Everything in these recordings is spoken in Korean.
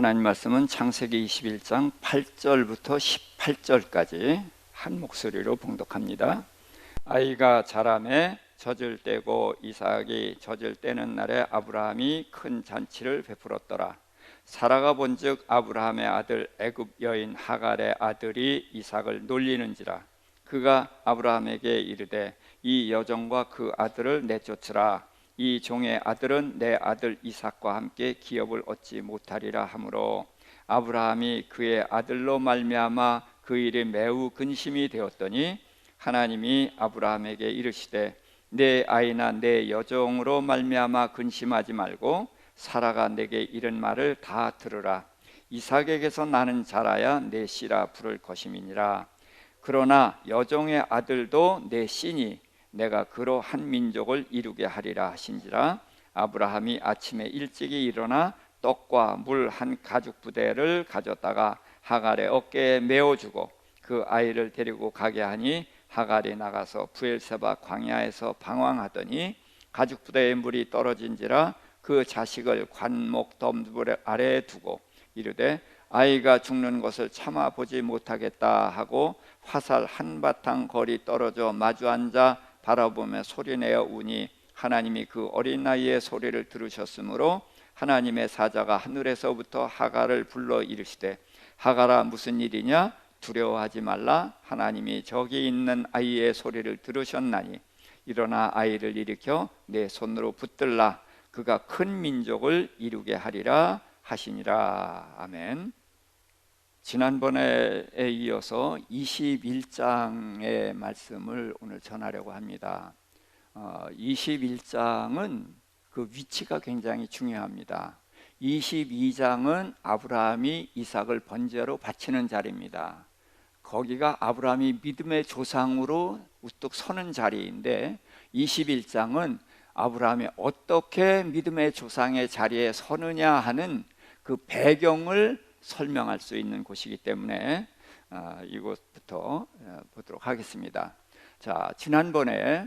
하나님 말씀은 창세기 21장 8절부터 18절까지 한 목소리로 봉독합니다. 아이가 자라매 젖을 떼고 이삭이 젖을 떼는 날에 아브라함이 큰 잔치를 베풀었더라. 사라가 본즉 아브라함의 아들 애굽 여인 하갈의 아들이 이삭을 놀리는지라. 그가 아브라함에게 이르되 이 여종과 그 아들을 내쫓으라. 이 종의 아들은 내 아들 이삭과 함께 기업을 얻지 못하리라 하므로 아브라함이 그의 아들로 말미암아 그 일이 매우 근심이 되었더니 하나님이 아브라함에게 이르시되 내 아이나 내 여종으로 말미암아 근심하지 말고 사라가 내게 이른 말을 다 들으라. 이삭에게서 나는 자라야 내 씨라 부를 것임이니라. 그러나 여종의 아들도 내 씨니 내가 그로 한 민족을 이루게 하리라 하신지라. 아브라함이 아침에 일찍이 일어나 떡과 물 한 가죽 부대를 가졌다가 하갈의 어깨에 메어주고 그 아이를 데리고 가게 하니 하갈이 나가서 브엘세바 광야에서 방황하더니 가죽 부대에 물이 떨어진지라 그 자식을 관목 덤불 아래에 두고 이르되 아이가 죽는 것을 참아 보지 못하겠다 하고 화살 한바탕 거리 떨어져 마주 앉아 바라보며 소리내어 우니 하나님이 그 어린 나이의 소리를 들으셨으므로 하나님의 사자가 하늘에서부터 하갈을 불러 이르시되 하갈아 무슨 일이냐 두려워하지 말라. 하나님이 저기 있는 아이의 소리를 들으셨나니 일어나 아이를 일으켜 내 손으로 붙들라. 그가 큰 민족을 이루게 하리라 하시니라. 아멘. 지난번에 이어서 21장의 말씀을 오늘 전하려고 합니다. 21장은 그 위치가 굉장히 중요합니다. 22장은 아브라함이 이삭을 번제로 바치는 자리입니다. 거기가 아브라함이 믿음의 조상으로 우뚝 서는 자리인데 21장은 아브라함이 어떻게 믿음의 조상의 자리에 서느냐 하는 그 배경을 설명할 수 있는 곳이기 때문에 이곳부터 보도록 하겠습니다. 자, 지난번에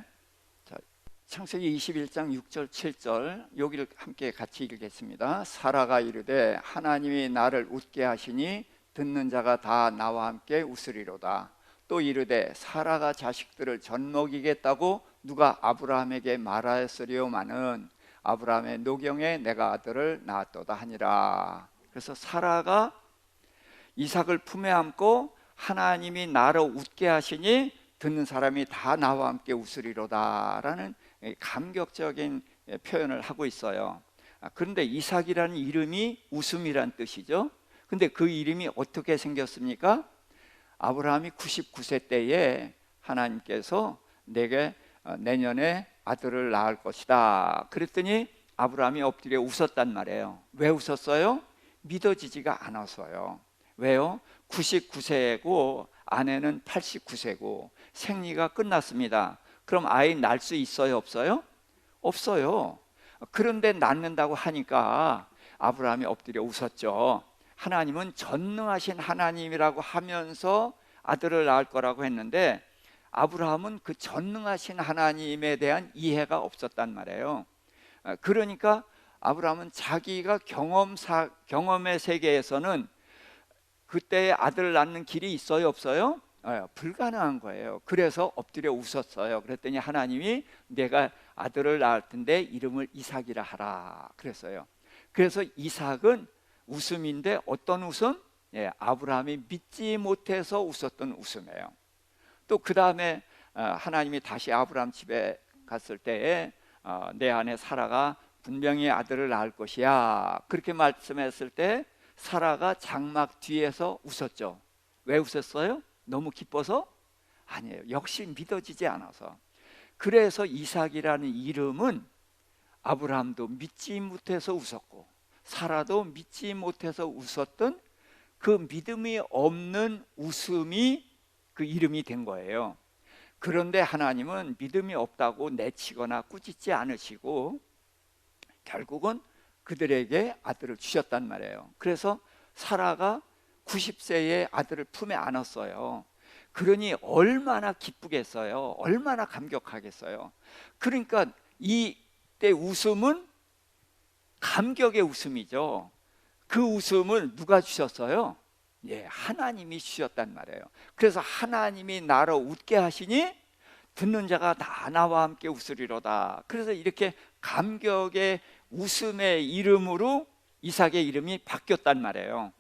창세기 21장 6절 7절 여기를 함께 같이 읽겠습니다. 사라가 이르되 하나님이 나를 웃게 하시니 듣는 자가 다 나와 함께 웃으리로다. 또 이르되 사라가 자식들을 젖먹이겠다고 누가 아브라함에게 말하였으리오마는 아브라함의 노경에 내가 아들을 낳았도다 하니라. 그래서 사라가 이삭을 품에 안고 하나님이 나를 웃게 하시니 듣는 사람이 다 나와 함께 웃으리로다 라는 감격적인 표현을 하고 있어요. 그런데 이삭이라는 이름이 웃음이란 뜻이죠. 근데 그 이름이 어떻게 생겼습니까? 아브라함이 99세 때에 하나님께서 내게 내년에 아들을 낳을 것이다 그랬더니 아브라함이 엎드려 웃었단 말이에요. 왜 웃었어요? 믿어지지가 않아서요. 왜요? 99세고 아내는 89세고 생리가 끝났습니다. 그럼 아이 낳을 수 있어요? 없어요? 없어요. 그런데 낳는다고 하니까 아브라함이 엎드려 웃었죠. 하나님은 전능하신 하나님이라고 하면서 아들을 낳을 거라고 했는데 아브라함은 그 전능하신 하나님에 대한 이해가 없었단 말이에요. 그러니까 아브라함은 자기가 경험의 세계에서는 그때의 아들을 낳는 길이 있어요? 없어요? 불가능한 거예요. 그래서 엎드려 웃었어요. 그랬더니 하나님이 내가 아들을 낳을 텐데 이름을 이삭이라 하라 그랬어요. 그래서 이삭은 웃음인데 어떤 웃음? 아브라함이 믿지 못해서 웃었던 웃음이에요. 또 그 다음에 하나님이 다시 아브라함 집에 갔을 때에 내 아내 사라가 분명히 아들을 낳을 것이야 그렇게 말씀했을 때 사라가 장막 뒤에서 웃었죠. 왜 웃었어요? 너무 기뻐서? 아니에요. 역시 믿어지지 않아서. 그래서 이삭이라는 이름은 아브라함도 믿지 못해서 웃었고 사라도 믿지 못해서 웃었던 그 믿음이 없는 웃음이 그 이름이 된 거예요. 그런데 하나님은 믿음이 없다고 내치거나 꾸짖지 않으시고 결국은 그들에게 아들을 주셨단 말이에요. 그래서 사라가 90세에 아들을 품에 안았어요. 그러니 얼마나 기쁘겠어요. 얼마나 감격하겠어요. 그러니까 이때 웃음은 감격의 웃음이죠. 그 웃음을 누가 주셨어요? 예, 하나님이 주셨단 말이에요. 그래서 하나님이 나로 웃게 하시니 듣는 자가 다 나와 함께 웃으리로다. 그래서 이렇게 감격의 웃음의 이름으로 이삭의 이름이 바뀌었단 말이에요.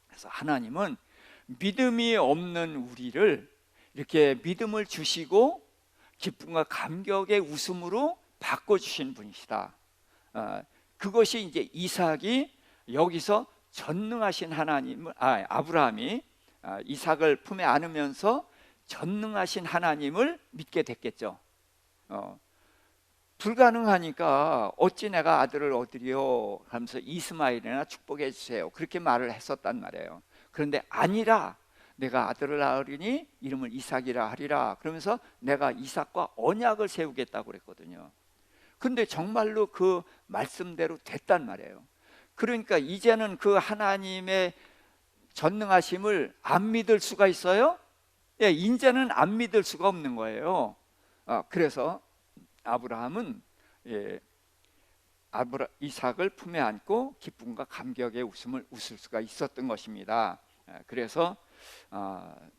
그래서 하나님은 믿음이 없는 우리를 이렇게 믿음을 주시고 기쁨과 감격의 웃음으로 바꿔주신 분이시다. 그것이 이제 이삭이 여기서 전능하신 하나님, 아브라함이 이삭을 품에 안으면서 전능하신 하나님을 믿게 됐겠죠. 불가능하니까 어찌 내가 아들을 얻으리요 하면서 이스마엘이나 축복해 주세요, 그렇게 말을 했었단 말이에요. 그런데 아니라 내가 아들을 낳으리니 이름을 이삭이라 하리라, 그러면서 내가 이삭과 언약을 세우겠다고 그랬거든요. 근데 정말로 그 말씀대로 됐단 말이에요. 그러니까 이제는 그 하나님의 전능하심을 안 믿을 수가 있어요? 예, 이제는 안 믿을 수가 없는 거예요. 그래서 아브라함은 이삭을 품에 안고 기쁨과 감격의 웃음을 웃을 수가 있었던 것입니다. 그래서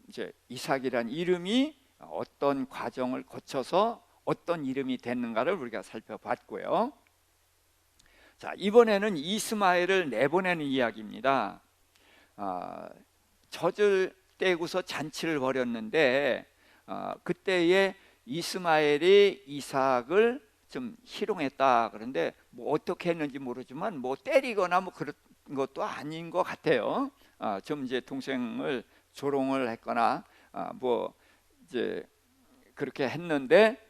이제 이삭이란 이름이 어떤 과정을 거쳐서 어떤 이름이 됐는가를 우리가 살펴봤고요. 자, 이번에는 이스마엘을 내보내는 이야기입니다. 젖을 떼고서 잔치를 벌였는데 그때에 이스마엘이 이삭을 좀 희롱했다. 그런데 뭐 어떻게 했는지 모르지만 뭐 때리거나 뭐 그런 것도 아닌 것 같아요. 좀 이제 동생을 조롱을 했거나 뭐 이제 그렇게 했는데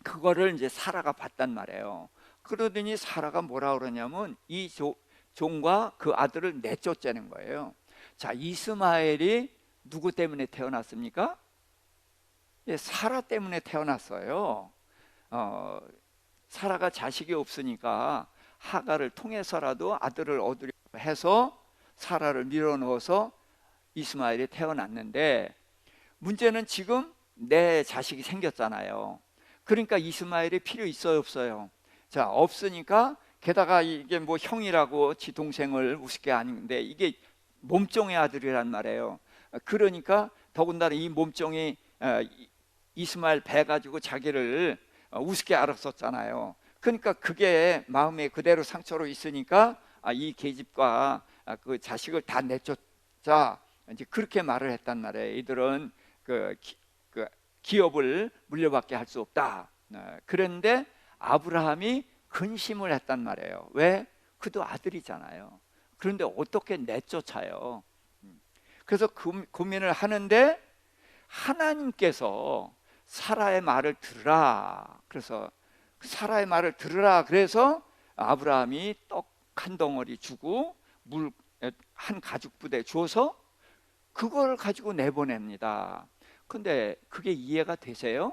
그거를 이제 사라가 봤단 말이에요. 그러더니 사라가 뭐라 그러냐면 이 종과 그 아들을 내쫓자는 거예요. 자, 이스마엘이 누구 때문에 태어났습니까? 예, 사라 때문에 태어났어요. 사라가 자식이 없으니까 하가를 통해서라도 아들을 얻으려 해서 사라를 밀어넣어서 이스마엘이 태어났는데, 문제는 지금 내 자식이 생겼잖아요. 그러니까 이스마엘이 필요 있어요, 없어요? 자, 없으니까, 게다가 이게 뭐 형이라고 지 동생을 우습게 하는데 이게 몸종의 아들이란 말이에요. 그러니까 더군다나 이 몸종이 이스마엘 배 가지고 자기를 우습게 알았었잖아요. 그러니까 그게 마음에 그대로 상처로 있으니까 이 계집과 그 자식을 다 내쫓자, 이제 그렇게 말을 했단 말이에요. 이들은 그 기업을 물려받게 할 수 없다. 그런데 아브라함이 근심을 했단 말이에요. 왜? 그도 아들이잖아요. 그런데 어떻게 내쫓아요? 그래서 고민을 하는데 하나님께서 사라의 말을 들으라. 그래서 사라의 말을 들으라. 그래서 아브라함이 떡 한 덩어리 주고 물 한 가죽 부대 줘서 그걸 가지고 내보냅니다. 근데 그게 이해가 되세요?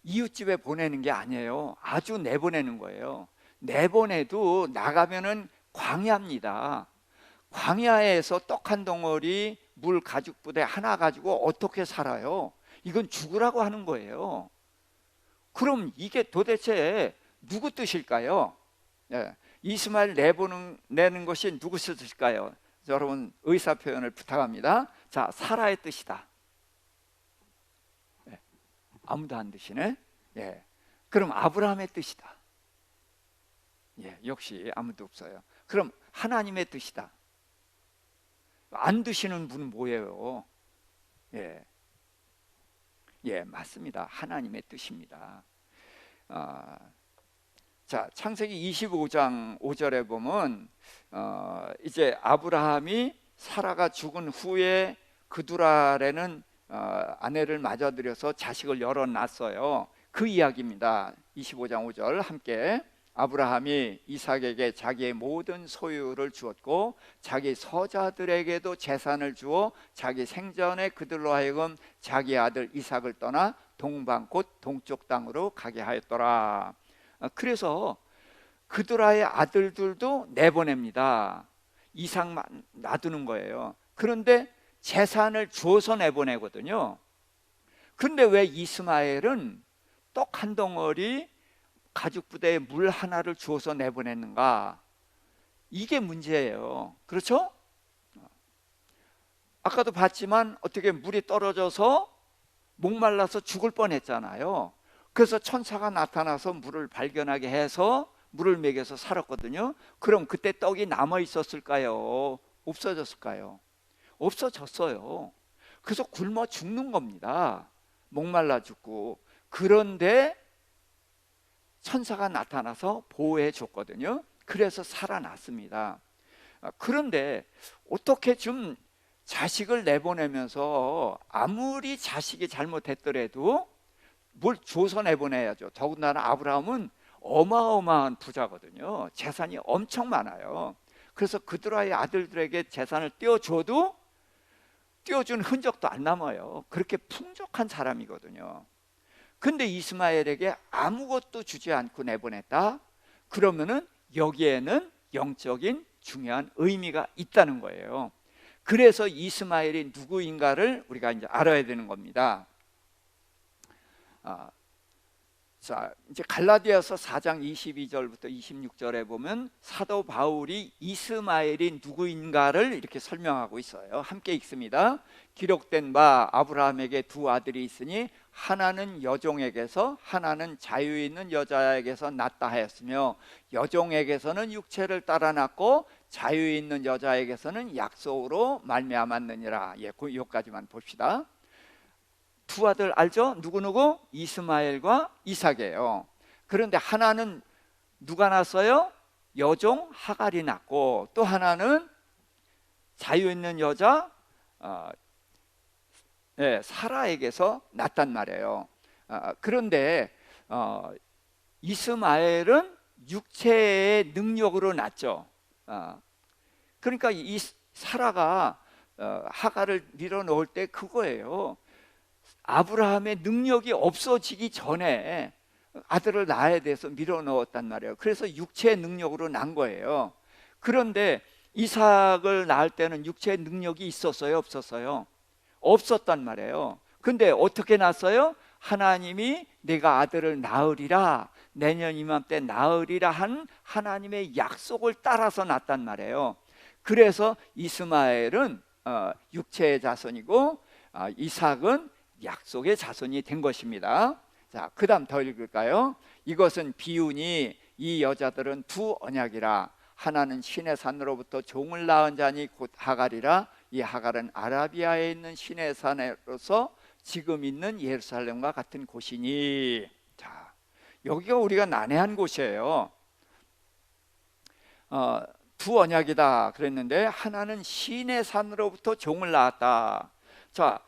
이웃집에 보내는 게 아니에요. 아주 내보내는 거예요. 내보내도 나가면은 광야입니다. 광야에서 떡 한 덩어리 물 가죽 부대 하나 가지고 어떻게 살아요? 이건 죽으라고 하는 거예요. 그럼 이게 도대체 누구 뜻일까요? 이스마엘 내는 것이 누구 뜻일까요? 여러분 의사 표현을 부탁합니다. 자, 사라의 뜻이다. 아무도 안 드시네. 그럼 아브라함의 뜻이다. 역시 아무도 없어요. 그럼 하나님의 뜻이다. 안 드시는 분은 뭐예요? 맞습니다. 하나님의 뜻입니다. 자, 창세기 25장 5절에 보면 이제 아브라함이 사라가 죽은 후에 그두랄에는 아내를 맞아들여서 자식을 열어놨어요. 그 이야기입니다. 25장 5절 함께. 아브라함이 이삭에게 자기의 모든 소유를 주었고 자기 서자들에게도 재산을 주어 자기 생전에 그들로 하여금 자기 아들 이삭을 떠나 동방 곧 동쪽 땅으로 가게 하였더라. 그래서 그두라의 아들들도 내보냅니다. 이삭만 놔두는 거예요. 그런데 재산을 주어서 내보내거든요. 그런데 왜 이스마엘은 떡 한 덩어리 가죽 부대에 물 하나를 주어서 내보냈는가? 이게 문제예요. 그렇죠? 아까도 봤지만 어떻게 물이 떨어져서 목말라서 죽을 뻔했잖아요. 그래서 천사가 나타나서 물을 발견하게 해서 물을 먹여서 살았거든요. 그럼 그때 떡이 남아 있었을까요? 없어졌을까요? 없어졌어요. 그래서 굶어 죽는 겁니다. 목말라 죽고. 그런데 천사가 나타나서 보호해 줬거든요. 그래서 살아났습니다. 그런데 어떻게 좀 자식을 내보내면서 아무리 자식이 잘못했더라도 뭘 줘서 내보내야죠. 더군다나 아브라함은 어마어마한 부자거든요. 재산이 엄청 많아요. 그래서 그들의 아들들에게 재산을 떼어줘도 떼어준 흔적도 안 남아요. 그렇게 풍족한 사람이거든요. 근데 이스마엘에게 아무것도 주지 않고 내보냈다? 그러면은 여기에는 영적인 중요한 의미가 있다는 거예요. 그래서 이스마엘이 누구인가를 우리가 이제 알아야 되는 겁니다. 자, 이제 갈라디아서 4장 22절부터 26절에 보면 사도 바울이 이스마엘이 누구인가를 이렇게 설명하고 있어요. 함께 읽습니다. 기록된 바 아브라함에게 두 아들이 있으니 하나는 여종에게서 하나는 자유 있는 여자에게서 낳다 하였으며 여종에게서는 육체를 따라 낳고 자유 있는 여자에게서는 약속으로 말미암았느니라. 예, 여기까지만 봅시다. 두 아들 알죠? 누구누구? 이스마엘과 이삭이에요. 그런데 하나는 누가 낳았어요? 여종 하갈이 낳고, 또 하나는 자유 있는 여자 사라에게서 낳았단 말이에요. 그런데 이스마엘은 육체의 능력으로 낳죠. 그러니까 이 사라가 하갈을 밀어넣을 때 그거예요. 아브라함의 능력이 없어지기 전에 아들을 낳아야 돼서 밀어넣었단 말이에요. 그래서 육체의 능력으로 난 거예요. 그런데 이삭을 낳을 때는 육체의 능력이 있었어요? 없었어요? 없었단 말이에요. 근데 어떻게 낳았어요? 하나님이 내가 아들을 낳으리라, 내년 이맘때 낳으리라 한 하나님의 약속을 따라서 낳았단 말이에요. 그래서 이스마엘은 육체의 자손이고 이삭은 약속의 자손이 된 것입니다. 자, 그 다음 더 읽을까요? 이것은 비유니 이 여자들은 두 언약이라. 하나는 신의 산으로부터 종을 낳은 자니 곧 하갈이라. 이 하갈은 아라비아에 있는 신의 산으로서 지금 있는 예루살렘과 같은 곳이니. 자, 여기가 우리가 난해한 곳이에요. 두 언약이다 그랬는데 하나는 신의 산으로부터 종을 낳았다. 자,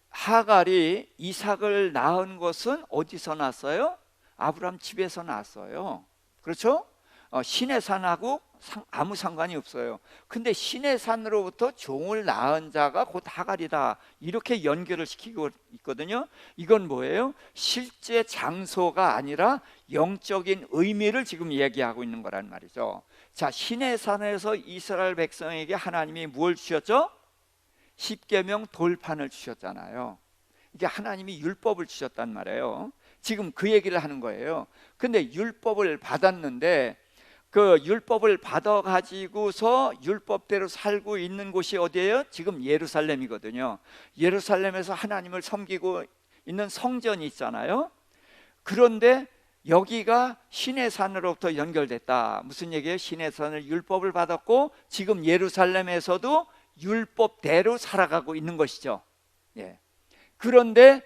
하갈이 이삭을 낳은 것은 어디서 났어요? 아브라함 집에서 났어요. 그렇죠? 신의 산하고 아무 상관이 없어요. 근데 신의 산으로부터 종을 낳은 자가 곧 하갈이다, 이렇게 연결을 시키고 있거든요. 이건 뭐예요? 실제 장소가 아니라 영적인 의미를 지금 얘기하고 있는 거란 말이죠. 자, 신의 산에서 이스라엘 백성에게 하나님이 뭘 주셨죠? 십계명 돌판을 주셨잖아요. 이게 하나님이 율법을 주셨단 말이에요. 지금 그 얘기를 하는 거예요. 근데 율법을 받았는데 그 율법을 받아 가지고서 율법대로 살고 있는 곳이 어디예요? 지금 예루살렘이거든요. 예루살렘에서 하나님을 섬기고 있는 성전이 있잖아요. 그런데 여기가 신의 산으로부터 연결됐다. 무슨 얘기예요? 신의 산을 율법을 받았고 지금 예루살렘에서도 율법대로 살아가고 있는 것이죠. 예. 그런데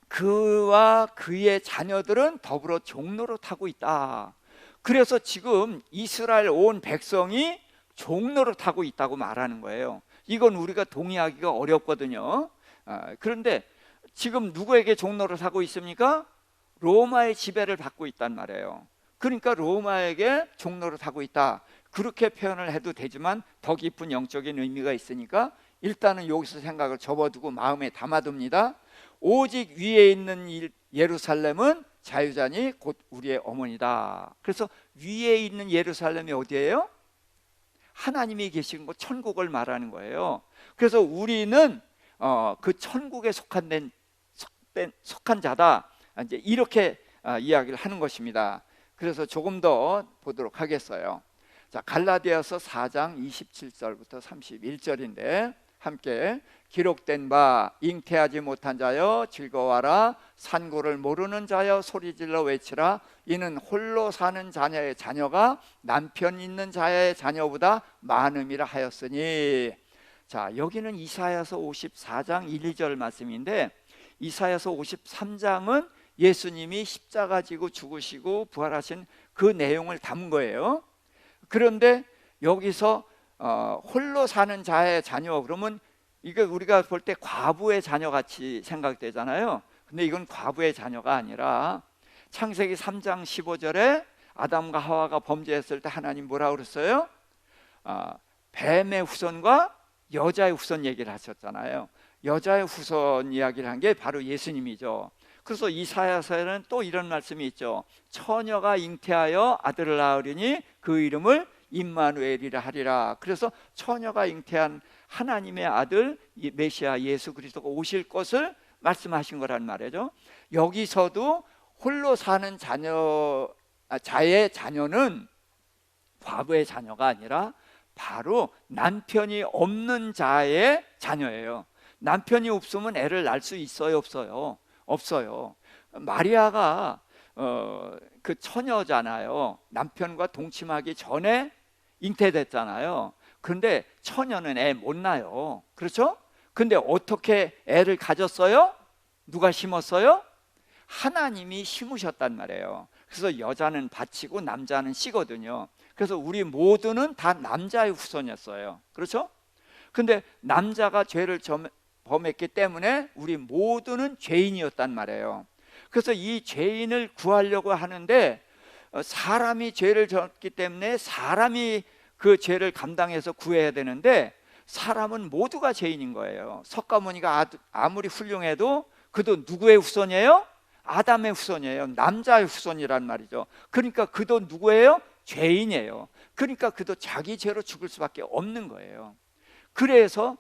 그와 그의 자녀들은 더불어 종노릇하고 있다. 그래서 지금 이스라엘 온 백성이 종노릇하고 있다고 말하는 거예요. 이건 우리가 동의하기가 어렵거든요. 그런데 지금 누구에게 종노릇하고 있습니까? 로마의 지배를 받고 있단 말이에요. 그러니까 로마에게 종노릇하고 있다, 그렇게 표현을 해도 되지만 더 깊은 영적인 의미가 있으니까 일단은 여기서 생각을 접어두고 마음에 담아둡니다. 오직 위에 있는 예루살렘은 자유자니 곧 우리의 어머니다. 그래서 위에 있는 예루살렘이 어디예요? 하나님이 계신 곳, 천국을 말하는 거예요. 그래서 우리는 그 천국에 속한 자다, 이제 이렇게 이야기를 하는 것입니다. 그래서 조금 더 보도록 하겠어요. 자, 갈라디아서 4장 27절부터 31절인데 함께 기록된 바 잉태하지 못한 자여 즐거워하라 산고를 모르는 자여 소리질러 외치라 이는 홀로 사는 자녀의 자녀가 남편 있는 자의 자녀보다 많음이라 하였으니. 자, 여기는 이사야서 54장 1, 2절 말씀인데 이사야서 53장은 예수님이 십자가 지고 죽으시고 부활하신 그 내용을 담은 거예요. 그런데 여기서 홀로 사는 자의 자녀 그러면 이게 우리가 볼 때 과부의 자녀같이 생각되잖아요. 근데 이건 과부의 자녀가 아니라 창세기 3장 15절에 아담과 하와가 범죄했을 때 하나님 뭐라고 그랬어요? 뱀의 후손과 여자의 후손 얘기를 하셨잖아요. 여자의 후손 이야기를 한 게 바로 예수님이죠. 그래서 이사야서에는 또 이런 말씀이 있죠. 처녀가 잉태하여 아들을 낳으리니 그 이름을 임마누엘이라 하리라. 그래서 처녀가 잉태한 하나님의 아들 메시아 예수 그리스도가 오실 것을 말씀하신 거란 말이죠. 여기서도 홀로 사는 자의 자녀는 과부의 자녀가 아니라 바로 남편이 없는 자의 자녀예요. 남편이 없으면 애를 낳을 수 있어요, 없어요? 없어요. 마리아가 그 처녀잖아요. 남편과 동침하기 전에 잉태됐잖아요. 그런데 처녀는 애 못 낳아요. 그렇죠? 근데 어떻게 애를 가졌어요? 누가 심었어요? 하나님이 심으셨단 말이에요. 그래서 여자는 밭이고 남자는 씨거든요. 그래서 우리 모두는 다 남자의 후손이었어요. 그렇죠? 근데 남자가 죄를 범했기 때문에 우리 모두는 죄인이었단 말이에요. 그래서 이 죄인을 구하려고 하는데 사람이 죄를 졌기 때문에 사람이 그 죄를 감당해서 구해야 되는데 사람은 모두가 죄인인 거예요. 석가모니가 아무리 훌륭해도 그도 누구의 후손이에요? 아담의 후손이에요. 남자의 후손이란 말이죠. 그러니까 그도 누구예요? 죄인이에요. 그러니까 그도 자기 죄로 죽을 수밖에 없는 거예요. 그래서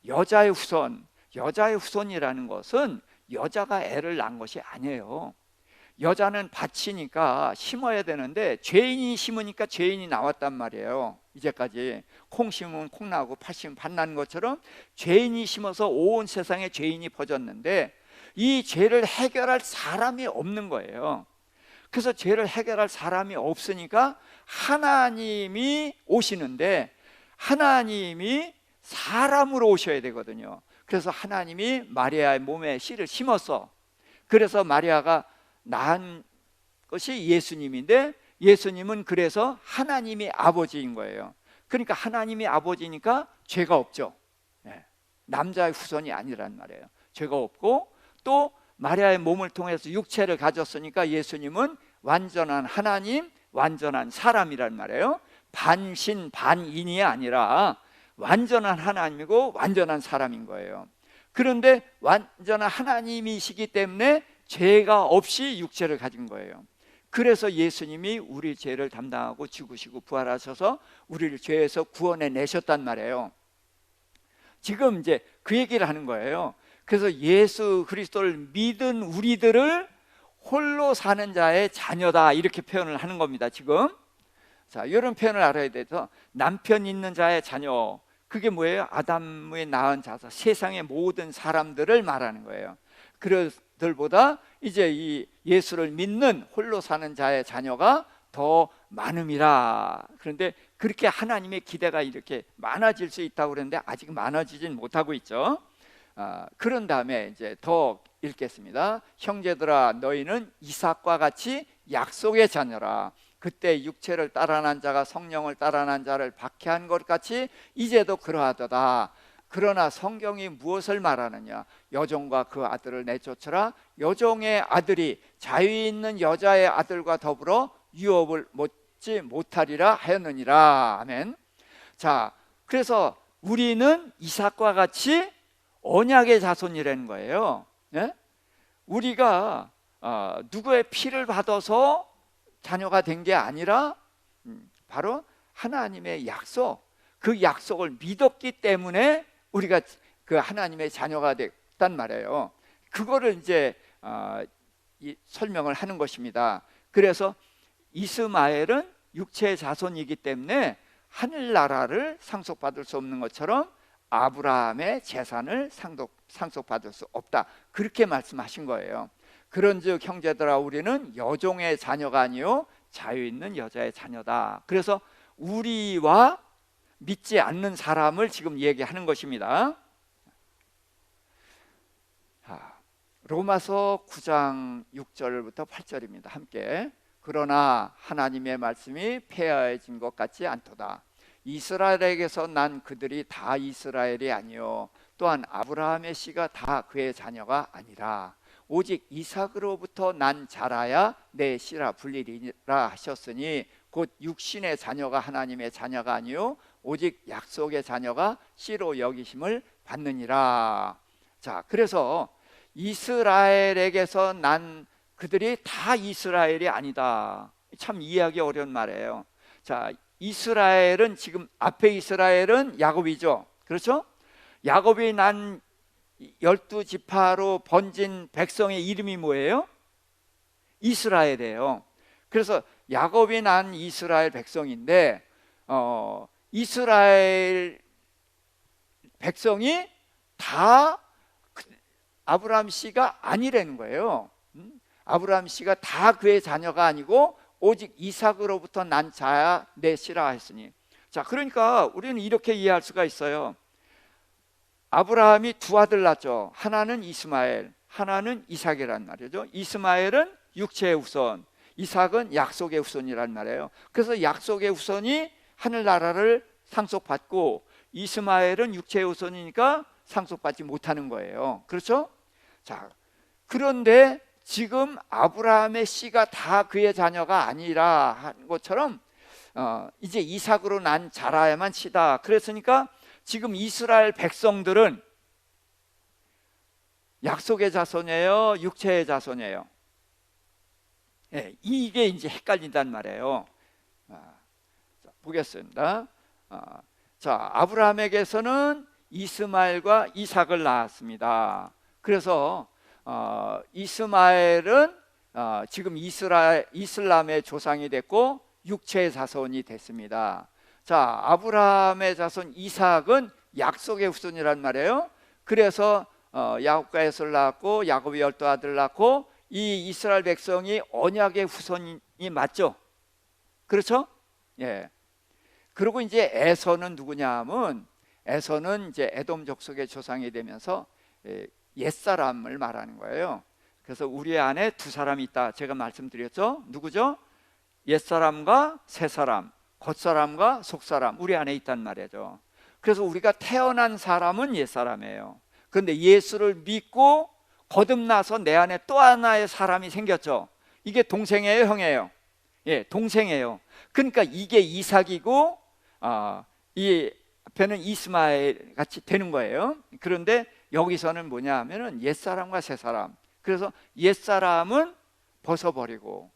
여자의 후손이라는 것은 여자가 애를 낳은 것이 아니에요. 여자는 밭이니까 심어야 되는데 죄인이 심으니까 죄인이 나왔단 말이에요. 이제까지 콩 심으면 콩 나고 팥 심으면 팥 나는 것처럼 죄인이 심어서 온 세상에 죄인이 퍼졌는데 이 죄를 해결할 사람이 없는 거예요. 그래서 죄를 해결할 사람이 없으니까 하나님이 오시는데 하나님이 사람으로 오셔야 되거든요. 그래서 하나님이 마리아의 몸에 씨를 심었어. 그래서 마리아가 낳은 것이 예수님인데 예수님은 그래서 하나님이 아버지인 거예요. 그러니까 하나님이 아버지니까 죄가 없죠. 남자의 후손이 아니란 말이에요. 죄가 없고 또 마리아의 몸을 통해서 육체를 가졌으니까 예수님은 완전한 하나님, 완전한 사람이란 말이에요. 반신 반인이 아니라 완전한 하나님이고 완전한 사람인 거예요. 그런데 완전한 하나님이시기 때문에 죄가 없이 육체를 가진 거예요. 그래서 예수님이 우리 죄를 담당하고 죽으시고 부활하셔서 우리를 죄에서 구원해 내셨단 말이에요. 지금 이제 그 얘기를 하는 거예요. 그래서 예수 그리스도를 믿은 우리들을 홀로 사는 자의 자녀다 이렇게 표현을 하는 겁니다. 지금 자, 이런 표현을 알아야 돼서 남편 있는 자의 자녀, 그게 뭐예요? 아담의 낳은 자서 세상의 모든 사람들을 말하는 거예요. 그들보다 이제 이 예수를 믿는 홀로 사는 자의 자녀가 더 많음이라. 그런데 그렇게 하나님의 기대가 이렇게 많아질 수 있다고 그러는데 아직 많아지진 못하고 있죠. 그런 다음에 이제 더 읽겠습니다. 형제들아 너희는 이삭과 같이 약속의 자녀라. 그때 육체를 따라난 자가 성령을 따라난 자를 박해한 것 같이 이제도 그러하도다. 그러나 성경이 무엇을 말하느냐? 여종과 그 아들을 내쫓으라. 여종의 아들이 자유 있는 여자의 아들과 더불어 유업을 못지 못하리라 하였느니라. 아멘. 자, 그래서 우리는 이삭과 같이 언약의 자손이라는 거예요. 네? 우리가 누구의 피를 받아서 자녀가 된 게 아니라 바로 하나님의 약속, 그 약속을 믿었기 때문에 우리가 그 하나님의 자녀가 됐단 말이에요. 그거를 이제 설명을 하는 것입니다. 그래서 이스마엘은 육체의 자손이기 때문에 하늘나라를 상속받을 수 없는 것처럼 아브라함의 재산을 상속받을 수 없다, 그렇게 말씀하신 거예요. 그런즉 형제들아, 우리는 여종의 자녀가 아니요 자유 있는 여자의 자녀다. 그래서 우리와 믿지 않는 사람을 지금 얘기하는 것입니다. 로마서 9장 6절부터 8절입니다. 함께. 그러나 하나님의 말씀이 폐하여진 것 같지 않도다. 이스라엘에게서 난 그들이 다 이스라엘이 아니요 또한 아브라함의 씨가 다 그의 자녀가 아니라 오직 이삭으로부터 난 자라야 내 씨라 불리리라 하셨으니 곧 육신의 자녀가 하나님의 자녀가 아니요 오직 약속의 자녀가 씨로 여기심을 받느니라. 자, 그래서 이스라엘에게서 난 그들이 다 이스라엘이 아니다. 참 이해하기 어려운 말이에요. 자, 이스라엘은 지금 앞에 이스라엘은 야곱이죠. 그렇죠? 야곱이 난 12지파로 번진 백성의 이름이 뭐예요? 이스라엘이에요. 그래서 야곱이 난 이스라엘 백성인데 이스라엘 백성이 다 아브라함 씨가 아니라는 거예요. 아브라함 씨가 다 그의 자녀가 아니고 오직 이삭으로부터 난 자야 내 씨라 했으니. 자, 그러니까 우리는 이렇게 이해할 수가 있어요. 아브라함이 두 아들 낳죠. 하나는 이스마엘, 하나는 이삭이란 말이죠. 이스마엘은 육체의 후손, 이삭은 약속의 후손이란 말이에요. 그래서 약속의 후손이 하늘나라를 상속받고 이스마엘은 육체의 후손이니까 상속받지 못하는 거예요. 그렇죠? 자, 그런데 지금 아브라함의 씨가 다 그의 자녀가 아니라 한 것처럼 이제 이삭으로 난 자라야만 치다. 그랬으니까 지금 이스라엘 백성들은 약속의 자손이에요, 육체의 자손이에요? 네, 이게 이제 헷갈린단 말이에요. 보겠습니다. 자, 아브라함에게서는 이스마엘과 이삭을 낳았습니다. 그래서 이스마엘은 지금 이슬람의 조상이 됐고 육체의 자손이 됐습니다. 자, 아브라함의 자손 이삭은 약속의 후손이란 말이에요. 그래서 야곱과 에서를 낳았고 야곱이 12아들을 낳고 이 이스라엘 백성이 언약의 후손이 맞죠? 그렇죠? 예. 그리고 이제 에서는 누구냐 하면 에서는 이제 에돔 족속의 조상이 되면서 옛사람을 말하는 거예요. 그래서 우리 안에 두 사람이 있다, 제가 말씀드렸죠. 누구죠? 옛사람과 새사람, 겉사람과 속사람, 우리 안에 있단 말이죠. 그래서 우리가 태어난 사람은 옛사람이에요. 그런데 예수를 믿고 거듭나서 내 안에 또 하나의 사람이 생겼죠. 이게 동생이에요, 형이에요? 예, 동생이에요. 그러니까 이게 이삭이고 이 앞에는 이스마엘 같이 되는 거예요. 그런데 여기서는 뭐냐 하면은 옛사람과 새사람. 그래서 옛사람은 벗어버리고,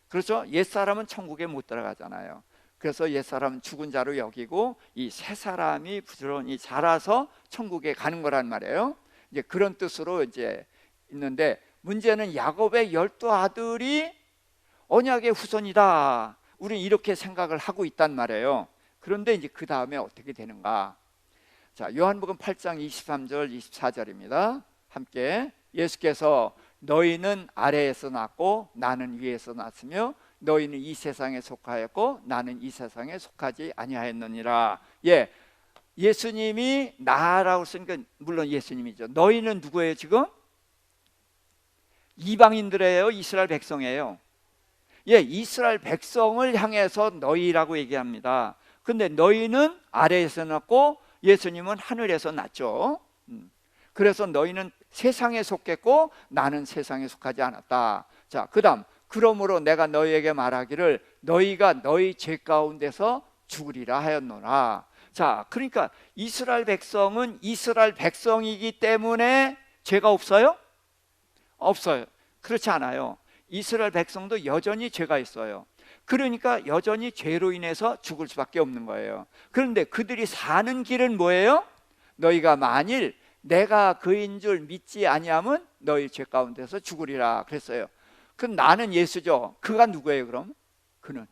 그렇죠? 옛사람은 천국에 못 들어가잖아요. 그래서 옛사람은 죽은 자로 여기고 이 새사람이 부지런히 자라서 천국에 가는 거란 말이에요. 이제 그런 뜻으로 이제 있는데, 문제는 야곱의 12아들이 언약의 후손이다, 우리는 이렇게 생각을 하고 있단 말이에요. 그런데 이제 그 다음에 어떻게 되는가? 자, 요한복음 8장 23절 24절입니다. 함께. 예수께서 너희는 아래에서 났고 나는 위에서 났으며 너희는 이 세상에 속하였고 나는 이 세상에 속하지 아니하였느니라. 예, 예수님이 나라고 쓰니까 물론 예수님이죠. 너희는 누구예요 지금? 이방인들이에요, 이스라엘 백성이에요? 예, 이스라엘 백성을 향해서 너희라고 얘기합니다. 근데 너희는 아래에서 났고 예수님은 하늘에서 났죠. 그래서 너희는 세상에 속했고 나는 세상에 속하지 않았다. 자, 그 다음, 그러므로 내가 너희에게 말하기를 너희가 너희 죄 가운데서 죽으리라 하였노라. 자, 그러니까 이스라엘 백성은 이스라엘 백성이기 때문에 죄가 없어요? 없어요. 그렇지 않아요. 이스라엘 백성도 여전히 죄가 있어요. 그러니까 여전히 죄로 인해서 죽을 수밖에 없는 거예요. 그런데 그들이 사는 길은 뭐예요? 너희가 만일 내가 그인 줄 믿지 아니하면 너희 죄 가운데서 죽으리라 그랬어요. 그럼 나는 예수죠. 그가 누구예요 그럼? 그는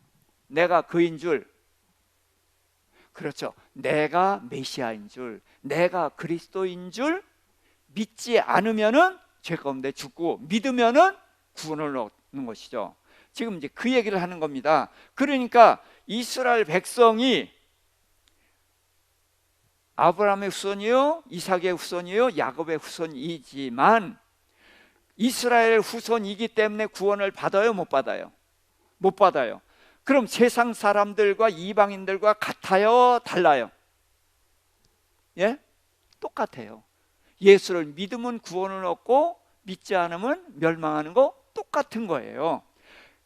내가 그인 줄, 그렇죠, 내가 메시아인 줄, 내가 그리스도인 줄 믿지 않으면은 죄 가운데 죽고 믿으면은 구원을 얻는 것이죠. 지금 이제 그 얘기를 하는 겁니다. 그러니까 이스라엘 백성이 아브라함의 후손이요, 이삭의 후손이요, 야곱의 후손이지만 이스라엘 후손이기 때문에 구원을 받아요, 못 받아요? 못 받아요. 그럼 세상 사람들과 이방인들과 같아요, 달라요? 예? 똑같아요. 예수를 믿으면 구원을 얻고 믿지 않으면 멸망하는 거 똑같은 거예요.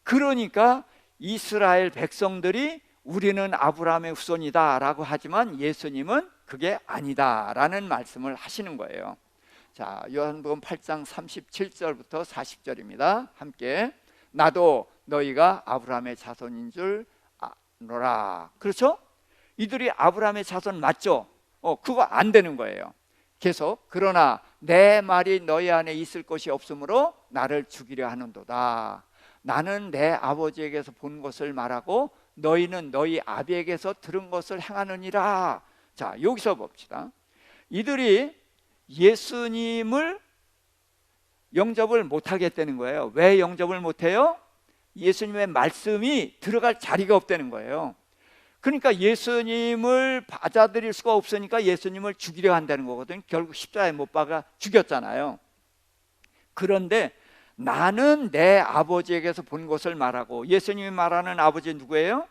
그러니까 이스라엘 백성들이 우리는 아브라함의 후손이다 라고 하지만 예수님은 그게 아니다 라는 말씀을 하시는 거예요. 자, 요한복음 8장 37절부터 40절입니다. 함께. 나도 너희가 아브라함의 자손인 줄 아노라. 그렇죠? 이들이 아브라함의 자손 맞죠? 그거 안 되는 거예요. 계속. 그러나 내 말이 너희 안에 있을 것이 없으므로 나를 죽이려 하는도다. 나는 내 아버지에게서 본 것을 말하고 너희는 너희 아비에게서 들은 것을 행하느니라. 자, 여기서 봅시다. 이들이 예수님을 영접을 못하겠다는 거예요. 왜 영접을 못해요? 예수님의 말씀이 들어갈 자리가 없다는 거예요. 그러니까 예수님을 받아들일 수가 없으니까 예수님을 죽이려 한다는 거거든요. 결국 십자가에 못 박아 죽였잖아요. 그런데 나는 내 아버지에게서 본 것을 말하고, 예수님이 말하는 아버지 누구예요?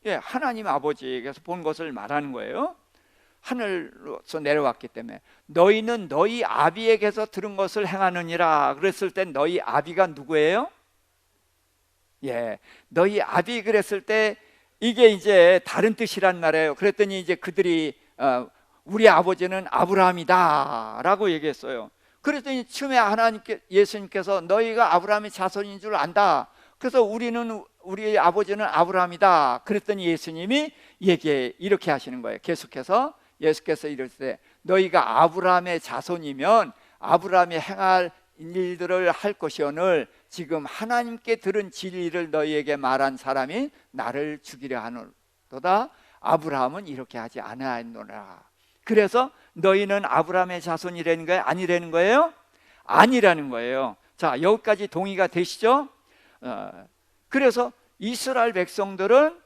예, 하나님 아버지에게서 본 것을 말하는 거예요. 하늘로서 내려왔기 때문에. 너희는 너희 아비에게서 들은 것을 행하느니라. 그랬을 때 너희 아비가 누구예요? 예, 너희 아비 그랬을 때 이게 이제 다른 뜻이란 말이에요. 그랬더니 이제 그들이 우리 아버지는 아브라함이다 라고 얘기했어요. 그랬더니 처음에 예수님께서 너희가 아브라함의 자손인 줄 안다. 그래서 우리 아버지는 아브라함이다. 그랬더니 예수님이 이렇게 하시는 거예요. 계속해서 예수께서 이르시되 너희가 아브라함의 자손이면 아브라함이 행할 일들을 할 것이오늘 지금 하나님께 들은 진리를 너희에게 말한 사람이 나를 죽이려 하노도다. 아브라함은 이렇게 하지 아니하였노라. 그래서 너희는 아브라함의 자손이라는 거예요? 아니라는 거예요? 아니라는 거예요. 자, 여기까지 동의가 되시죠? 그래서 이스라엘 백성들은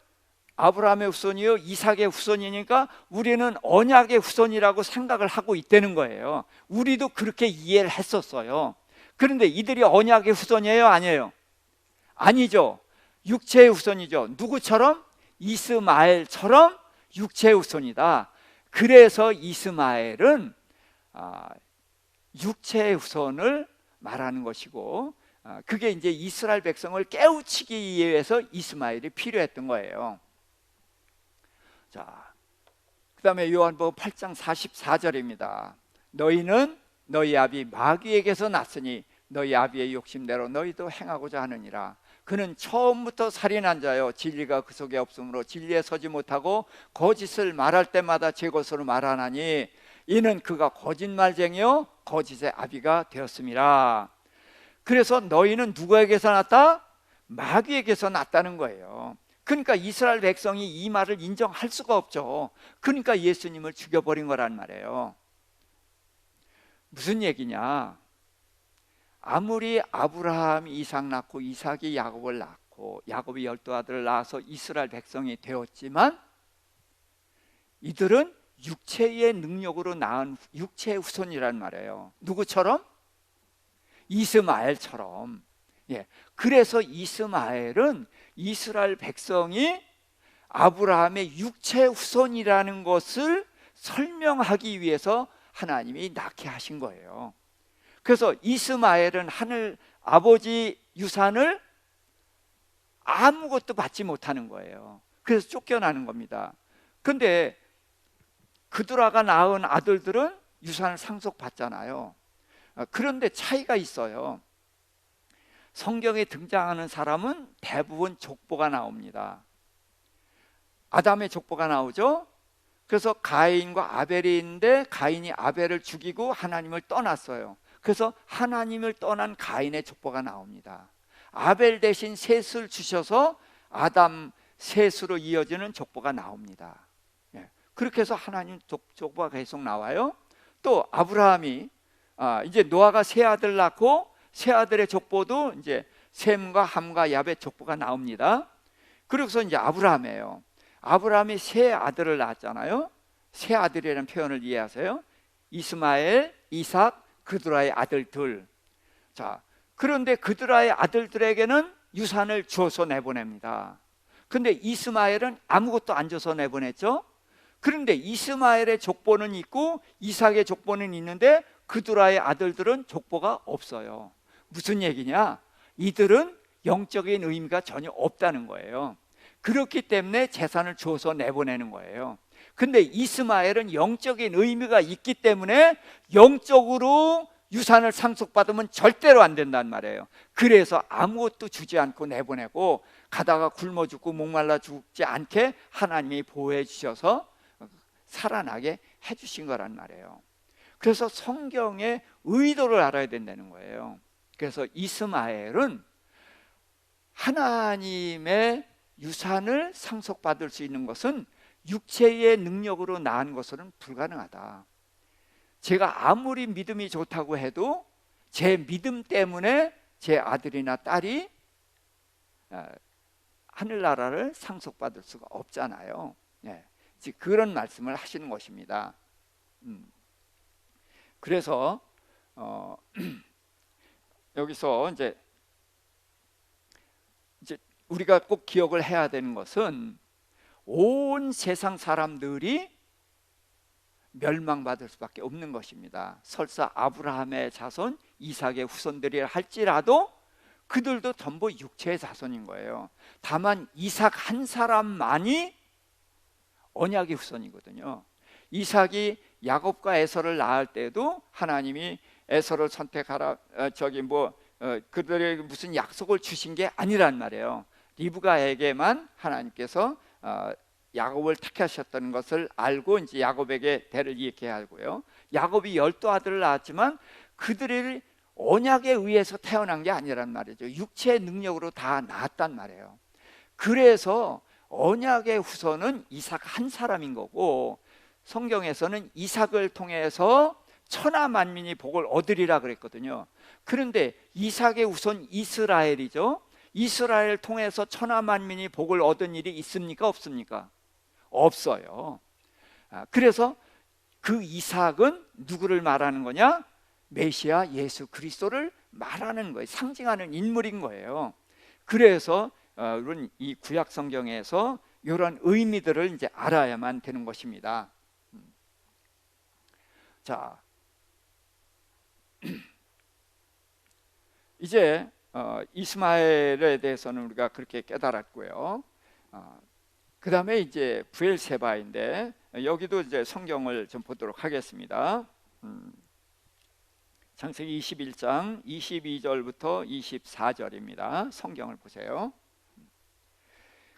아브라함의 후손이요 이삭의 후손이니까 우리는 언약의 후손이라고 생각을 하고 있다는 거예요. 우리도 그렇게 이해를 했었어요. 그런데 이들이 언약의 후손이에요? 아니에요? 아니죠. 육체의 후손이죠. 누구처럼? 이스마엘처럼 육체의 후손이다. 그래서 이스마엘은 육체의 후손을 말하는 것이고, 그게 이제 이스라엘 백성을 깨우치기 위해서 이스마엘이 필요했던 거예요. 자, 그 다음에 요한복음 8장 44절입니다. 너희는 너희 아비 마귀에게서 났으니 너희 아비의 욕심대로 너희도 행하고자 하느니라. 그는 처음부터 살인한 자요 진리가 그 속에 없으므로 진리에 서지 못하고 거짓을 말할 때마다 제 것으로 말하나니 이는 그가 거짓말쟁이요 거짓의 아비가 되었음이라. 그래서 너희는 누구에게서 났다? 마귀에게서 났다는 거예요. 그러니까 이스라엘 백성이 이 말을 인정할 수가 없죠. 그러니까 예수님을 죽여버린 거란 말이에요. 무슨 얘기냐? 아무리 아브라함이 이삭 낳고 이삭이 야곱을 낳고 야곱이 12아들을 낳아서 이스라엘 백성이 되었지만 이들은 육체의 능력으로 낳은 육체의 후손이란 말이에요. 누구처럼? 이스마엘처럼. 예. 그래서 이스마엘은 이스라엘 백성이 아브라함의 육체 후손이라는 것을 설명하기 위해서 하나님이 낳게 하신 거예요. 그래서 이스마엘은 하늘 아버지 유산을 아무것도 받지 못하는 거예요. 그래서 쫓겨나는 겁니다. 근데 그두라가 낳은 아들들은 유산을 상속받잖아요. 그런데 차이가 있어요. 성경에 등장하는 사람은 대부분 족보가 나옵니다. 아담의 족보가 나오죠. 그래서 가인과 아벨이 있는데 가인이 아벨을 죽이고 하나님을 떠났어요. 그래서 하나님을 떠난 가인의 족보가 나옵니다. 아벨 대신 셋을 주셔서 아담 셋으로 이어지는 족보가 나옵니다. 그렇게 해서 하나님 족보가 계속 나와요. 또 아브라함이 이제 노아가 세 아들 낳고 세 아들의 족보도 이제 셈과 함과 야벳 족보가 나옵니다. 그래서 이제 아브라함이에요. 아브라함이 세 아들을 낳았잖아요. 세 아들이라는 표현을 이해하세요? 이스마엘, 이삭, 그드라의 아들 둘. 자, 그런데 그드라의 아들들에게는 유산을 줘서 내보냅니다. 근데 이스마엘은 아무것도 안 줘서 내보냈죠. 그런데 이스마엘의 족보는 있고 이삭의 족보는 있는데 그드라의 아들들은 족보가 없어요. 무슨 얘기냐? 이들은 영적인 의미가 전혀 없다는 거예요. 그렇기 때문에 재산을 줘서 내보내는 거예요. 근데 이스마엘은 영적인 의미가 있기 때문에 영적으로 유산을 상속받으면 절대로 안 된단 말이에요. 그래서 아무것도 주지 않고 내보내고 가다가 굶어 죽고 목말라 죽지 않게 하나님이 보호해 주셔서 살아나게 해주신 거란 말이에요. 그래서 성경의 의도를 알아야 된다는 거예요. 그래서 이스마엘은 하나님의 유산을 상속받을 수 있는 것은 육체의 능력으로 낳은 것으로는 불가능하다. 제가 아무리 믿음이 좋다고 해도 제 믿음 때문에 제 아들이나 딸이 하늘나라를 상속받을 수가 없잖아요. 그런 말씀을 하시는 것입니다. 그래서 여기서 이제 우리가 꼭 기억을 해야 되는 것은 온 세상 사람들이 멸망받을 수밖에 없는 것입니다. 설사 아브라함의 자손, 이삭의 후손들이라 할지라도 그들도 전부 육체의 자손인 거예요. 다만 이삭 한 사람만이 언약의 후손이거든요. 이삭이 야곱과 에서를 낳을 때도 하나님이 에서를 선택하라 그들에게 무슨 약속을 주신 게 아니란 말이에요. 리브가에게만 하나님께서 야곱을 택하셨던 것을 알고 이제 야곱에게 대를 이렇게 하고요. 야곱이 12아들을 낳았지만 그들이 언약에 의해서 태어난 게 아니란 말이죠. 육체의 능력으로 다 낳았단 말이에요. 그래서 언약의 후손은 이삭 한 사람인 거고, 성경에서는 이삭을 통해서 천하 만민이 복을 얻으리라 그랬거든요. 그런데 이삭의 후손 이스라엘이죠. 이스라엘을 통해서 천하 만민이 복을 얻은 일이 있습니까? 없습니까? 없어요. 그래서 그 이삭은 누구를 말하는 거냐? 메시아 예수 그리스도를 말하는 거예요. 상징하는 인물인 거예요. 그래서 이 구약 성경에서 이런 의미들을 이제 알아야만 되는 것입니다. 자, 이제 이스마엘에 대해서는 우리가 그렇게 깨달았고요. 그 다음에 이제 브엘세바인데 여기도 이제 성경을 좀 보도록 하겠습니다. 창세기 21장 22절부터 24절입니다. 성경을 보세요.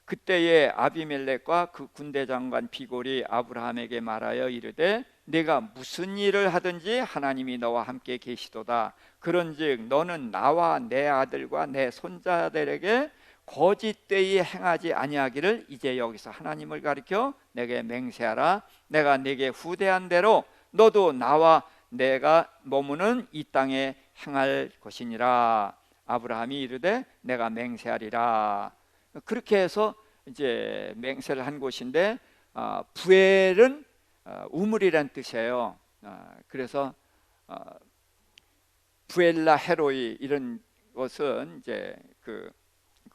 그때에 아비멜렉과 그 군대 장관 비골이 아브라함에게 말하여 이르되 네가 무슨 일을 하든지 하나님이 너와 함께 계시도다. 그런즉 너는 나와 내 아들과 내 손자들에게 거짓되이 행하지 아니하기를 이제 여기서 하나님을 가리켜 내게 맹세하라. 내가 네게 후대한 대로 너도 나와 내가 머무는 이 땅에 행할 것이니라. 아브라함이 이르되 내가 맹세하리라. 그렇게 해서 이제 맹세를 한 곳인데 부엘은 우물이란 뜻이에요. 그래서 부엘라 헤로이 이런 것은 이제 그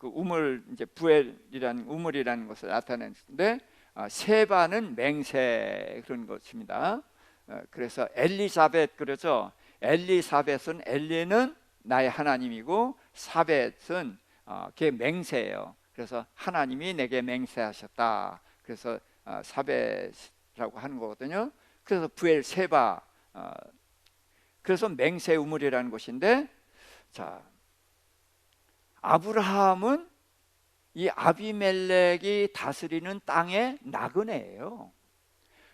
우물, 이제 부엘이라는 우물이라는 것을 나타내는데 세바는 맹세 그런 것입니다. 그래서 엘리사벳 그러죠. 엘리사벳은 엘리는 나의 하나님이고 사벳은 걔 맹세예요. 그래서 하나님이 내게 맹세하셨다. 그래서 사벳이라고 하는 거거든요. 그래서 부엘 세바, 그래서 맹세 우물이라는 곳인데, 자, 아브라함은 이 아비멜렉이 다스리는 땅의 나그네예요.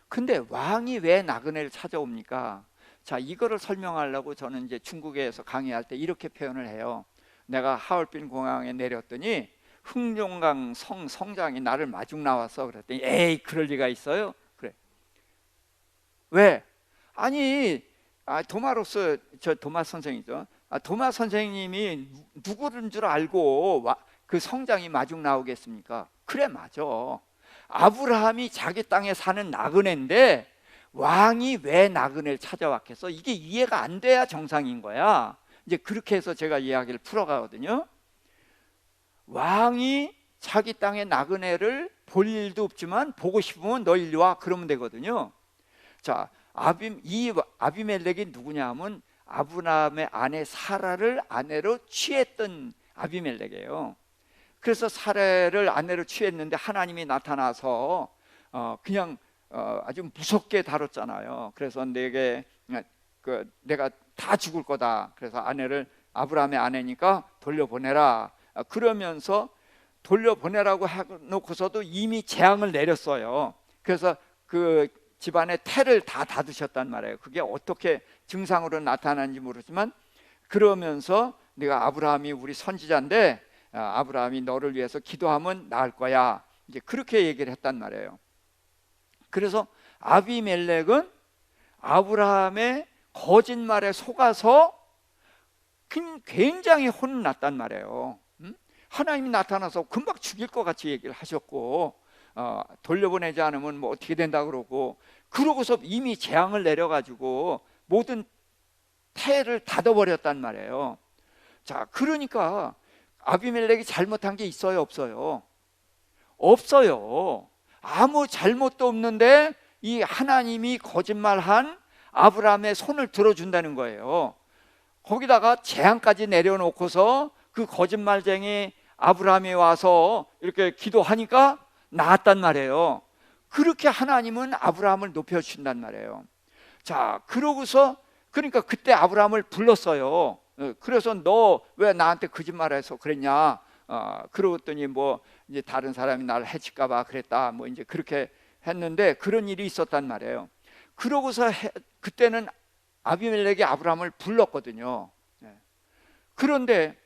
근데 왕이 왜 나그네를 찾아옵니까? 자, 이거를 설명하려고 저는 이제 중국에서 강의할 때 이렇게 표현을 해요. 내가 하얼빈 공항에 내렸더니 흑룡강 성장이 나를 마중 나와서 그랬더니 에이 그럴 리가 있어요? 그래. 왜? 아니 도마로서 저 도마 선생이죠. 도마 선생님이 누구인 줄 알고 그 성장이 마중 나오겠습니까? 그래 맞아. 아브라함이 자기 땅에 사는 나그네인데 왕이 왜 나그네를 찾아왔겠어? 이게 이해가 안 돼야 정상인 거야. 이제 그렇게 해서 제가 이야기를 풀어가거든요. 왕이 자기 땅의 나그네를 볼 일도 없지만 보고 싶으면 너 일리 와 그러면 되거든요. 자, 이 아비멜렉이 누구냐 하면 아브라함의 아내 사라를 아내로 취했던 아비멜렉이에요. 그래서 사라를 아내로 취했는데 하나님이 나타나서 그냥 아주 무섭게 다뤘잖아요. 그래서 내가 다 죽을 거다. 그래서 아브라함의 아내니까 돌려보내라. 그러면서 돌려보내라고 해놓고서도 이미 재앙을 내렸어요. 그래서 그 집안에 태를 다 닫으셨단 말이에요. 그게 어떻게 증상으로 나타나는지 모르지만 그러면서 내가 아브라함이 우리 선지자인데 아브라함이 너를 위해서 기도하면 나을 거야. 이제 그렇게 얘기를 했단 말이에요. 그래서 아비멜렉은 아브라함의 거짓말에 속아서 굉장히 혼났단 말이에요. 하나님이 나타나서 금방 죽일 것 같이 얘기를 하셨고 돌려보내지 않으면 뭐 어떻게 된다 그러고서 이미 재앙을 내려가지고 모든 태를 닫아버렸단 말이에요. 자, 그러니까 아비멜렉이 잘못한 게 있어요, 없어요? 없어요. 아무 잘못도 없는데 이 하나님이 거짓말한 아브라함의 손을 들어준다는 거예요. 거기다가 재앙까지 내려놓고서 그 거짓말쟁이 아브라함이 와서 이렇게 기도하니까 나았단 말이에요. 그렇게 하나님은 아브라함을 높여주신단 말이에요. 자, 그러고서 그러니까 그때 아브라함을 불렀어요. 그래서 너 왜 나한테 거짓말해서 그랬냐? 그러더니 뭐 이제 다른 사람이 나를 해칠까봐 그랬다. 뭐 이제 그렇게 했는데 그런 일이 있었단 말이에요. 그러고서 그때는 아비멜렉이 아브라함을 불렀거든요. 그런데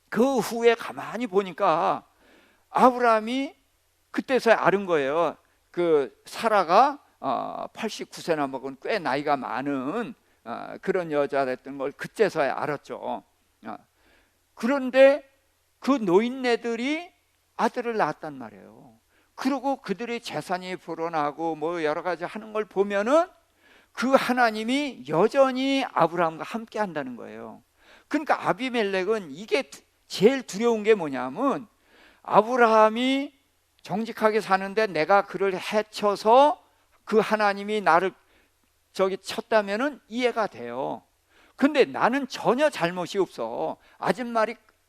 그 후에 가만히 보니까 아브라함이 그때서야 아는 거예요. 그 사라가 89세나 먹은 꽤 나이가 많은 그런 여자랬던 걸 그때서야 알았죠. 그런데 그 노인네들이 아들을 낳았단 말이에요. 그리고 그들의 재산이 불어나고 뭐 여러 가지 하는 걸 보면은 그 하나님이 여전히 아브라함과 함께 한다는 거예요. 그러니까 아비멜렉은 이게 제일 두려운 게 뭐냐면 아브라함이 정직하게 사는데 내가 그를 해쳐서 그 하나님이 나를 쳤다면은 이해가 돼요. 근데 나는 전혀 잘못이 없어.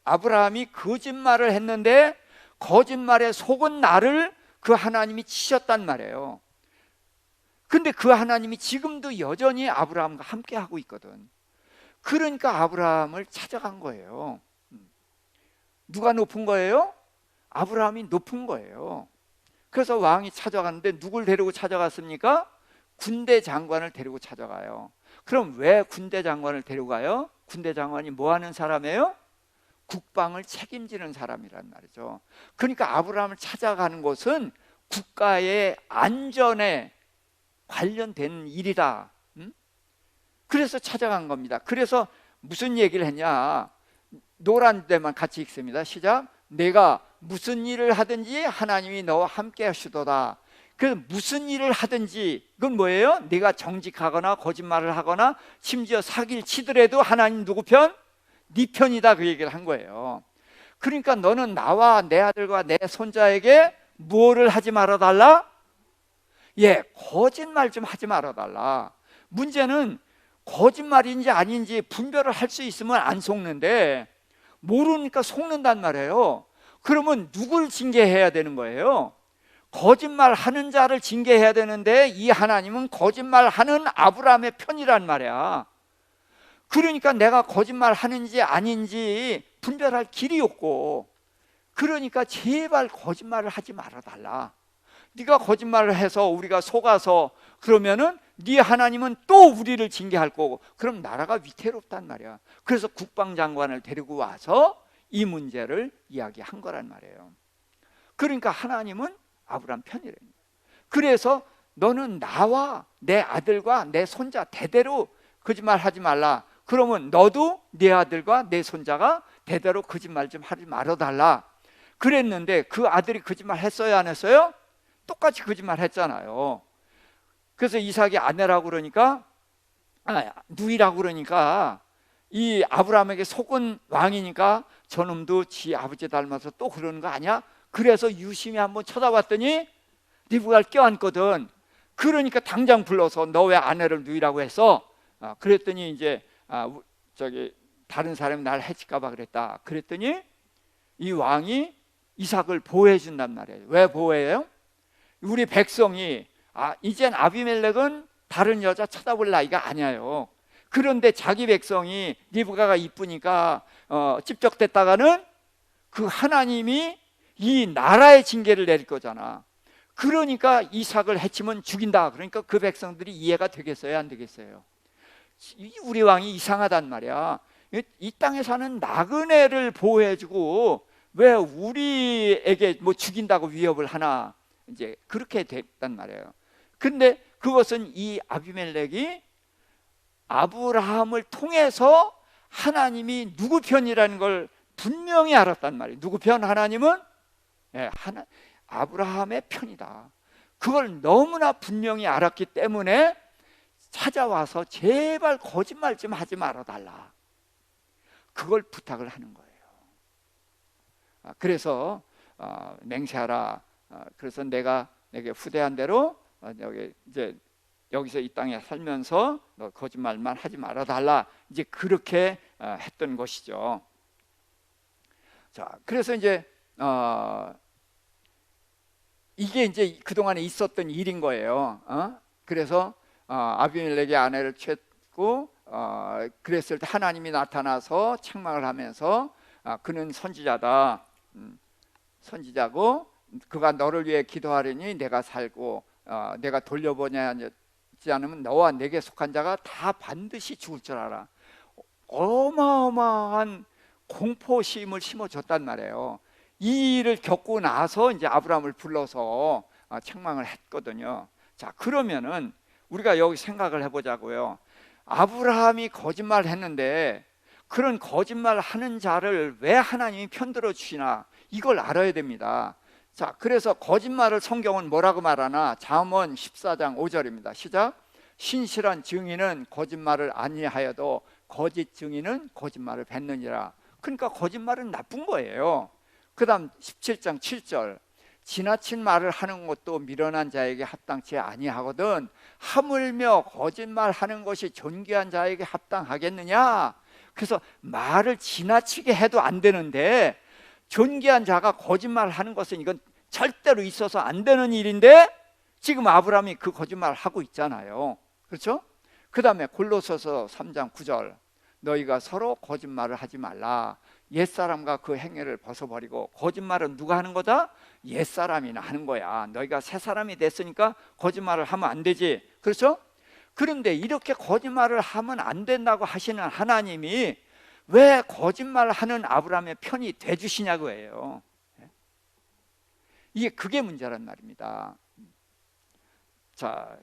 아브라함이 거짓말을 했는데 거짓말에 속은 나를 그 하나님이 치셨단 말이에요. 근데 그 하나님이 지금도 여전히 아브라함과 함께 하고 있거든. 그러니까 아브라함을 찾아간 거예요. 누가 높은 거예요? 아브라함이 높은 거예요. 그래서 왕이 찾아갔는데 누굴 데리고 찾아갔습니까? 군대 장관을 데리고 찾아가요. 그럼 왜 군대 장관을 데리고 가요? 군대 장관이 뭐 하는 사람이에요? 국방을 책임지는 사람이란 말이죠. 그러니까 아브라함을 찾아가는 곳은 국가의 안전에 관련된 일이다. 그래서 찾아간 겁니다. 그래서 무슨 얘기를 했냐? 노란 데만 같이 읽습니다. 시작. 내가 무슨 일을 하든지 하나님이 너와 함께 하시도다. 그래서 무슨 일을 하든지 그건 뭐예요? 네가 정직하거나 거짓말을 하거나 심지어 사기를 치더라도 하나님 누구 편? 네 편이다, 그 얘기를 한 거예요. 그러니까 너는 나와 내 아들과 내 손자에게 뭐를 하지 말아달라? 거짓말 좀 하지 말아달라. 문제는 거짓말인지 아닌지 분별을 할 수 있으면 안 속는데 모르니까 속는단 말이에요. 그러면 누굴 징계해야 되는 거예요? 거짓말하는 자를 징계해야 되는데 이 하나님은 거짓말하는 아브라함의 편이란 말이야. 그러니까 내가 거짓말하는지 아닌지 분별할 길이 없고, 그러니까 제발 거짓말을 하지 말아달라. 네가 거짓말을 해서 우리가 속아서 그러면은 네 하나님은 또 우리를 징계할 거고, 그럼 나라가 위태롭단 말이야. 그래서 국방장관을 데리고 와서 이 문제를 이야기한 거란 말이에요. 그러니까 하나님은 아브라함 편이래요. 그래서 너는 나와 내 아들과 내 손자 대대로 거짓말하지 말라. 그러면 너도 네 아들과 내 손자가 대대로 거짓말 좀 하지 말아달라 그랬는데, 그 아들이 거짓말 했어요 안 했어요? 똑같이 거짓말 했잖아요. 그래서 이삭이 아내라고 그러니까, 누이라고 그러니까, 이 아브라함에게 속은 왕이니까 저놈도 지 아버지 닮아서 또 그러는 거 아니야? 그래서 유심히 한번 쳐다봤더니 리브가를 껴안거든. 그러니까 당장 불러서 너 왜 아내를 누이라고 했어? 그랬더니 이제 저기 다른 사람이 날 해칠까 봐 그랬다. 그랬더니 이 왕이 이삭을 보호해 준단 말이에요. 왜 보호해요? 우리 백성이 이젠 아비멜렉은 다른 여자 쳐다볼 나이가 아니에요. 그런데 자기 백성이 리브가가 이쁘니까 찝적댔다가는 그 하나님이 이 나라의 징계를 내릴 거잖아. 그러니까 이삭을 해치면 죽인다. 그러니까 그 백성들이 이해가 되겠어요 안 되겠어요? 우리 왕이 이상하단 말이야. 이 땅에 사는 나그네를 보호해주고 왜 우리에게 뭐 죽인다고 위협을 하나, 이제 그렇게 됐단 말이에요. 근데 그것은 이 아비멜렉이 아브라함을 통해서 하나님이 누구 편이라는 걸 분명히 알았단 말이에요. 누구 편? 하나님은 아브라함의 편이다. 그걸 너무나 분명히 알았기 때문에 찾아와서 제발 거짓말 좀 하지 말아달라, 그걸 부탁을 하는 거예요. 그래서 맹세하라. 그래서 내가 내게 후대한 대로 여기서 이 땅에 살면서 너 거짓말만 하지 말아달라, 이제 그렇게 했던 것이죠. 자, 그래서 이제 이게 이제 그동안에 있었던 일인 거예요. 그래서 아비멜렉의 아내를 취했고, 그랬을 때 하나님이 나타나서 책망을 하면서 그는 선지자다, 선지자고 그가 너를 위해 기도하려니 내가 살고 내가 돌려보내지 않으면 너와 내게 속한 자가 다 반드시 죽을 줄 알아. 어마어마한 공포심을 심어줬단 말이에요. 이 일을 겪고 나서 이제 아브라함을 불러서 책망을 했거든요. 자, 그러면은 우리가 여기 생각을 해보자고요. 아브라함이 거짓말을 했는데 그런 거짓말 하는 자를 왜 하나님이 편들어 주시나, 이걸 알아야 됩니다. 자, 그래서 거짓말을 성경은 뭐라고 말하나? 잠언 14장 5절입니다. 시작. 신실한 증인은 거짓말을 아니하여도 거짓 증인은 거짓말을 뱉느니라. 그러니까 거짓말은 나쁜 거예요. 그 다음 17장 7절. 지나친 말을 하는 것도 미련한 자에게 합당치 아니하거든 하물며 거짓말하는 것이 존귀한 자에게 합당하겠느냐. 그래서 말을 지나치게 해도 안 되는데, 존귀한 자가 거짓말하는 것은 이건 절대로 있어서 안 되는 일인데 지금 아브라함이 그 거짓말을 하고 있잖아요. 그렇죠? 그 다음에 골로새서 3장 9절. 너희가 서로 거짓말을 하지 말라. 옛사람과 그 행위를 벗어버리고. 거짓말은 누가 하는 거다? 옛사람이나 하는 거야. 너희가 새 사람이 됐으니까 거짓말을 하면 안 되지. 그렇죠? 그런데 이렇게 거짓말을 하면 안 된다고 하시는 하나님이 왜 거짓말을 하는 아브라함의 편이 돼주시냐고 해요. 그게 문제란 말입니다. 자,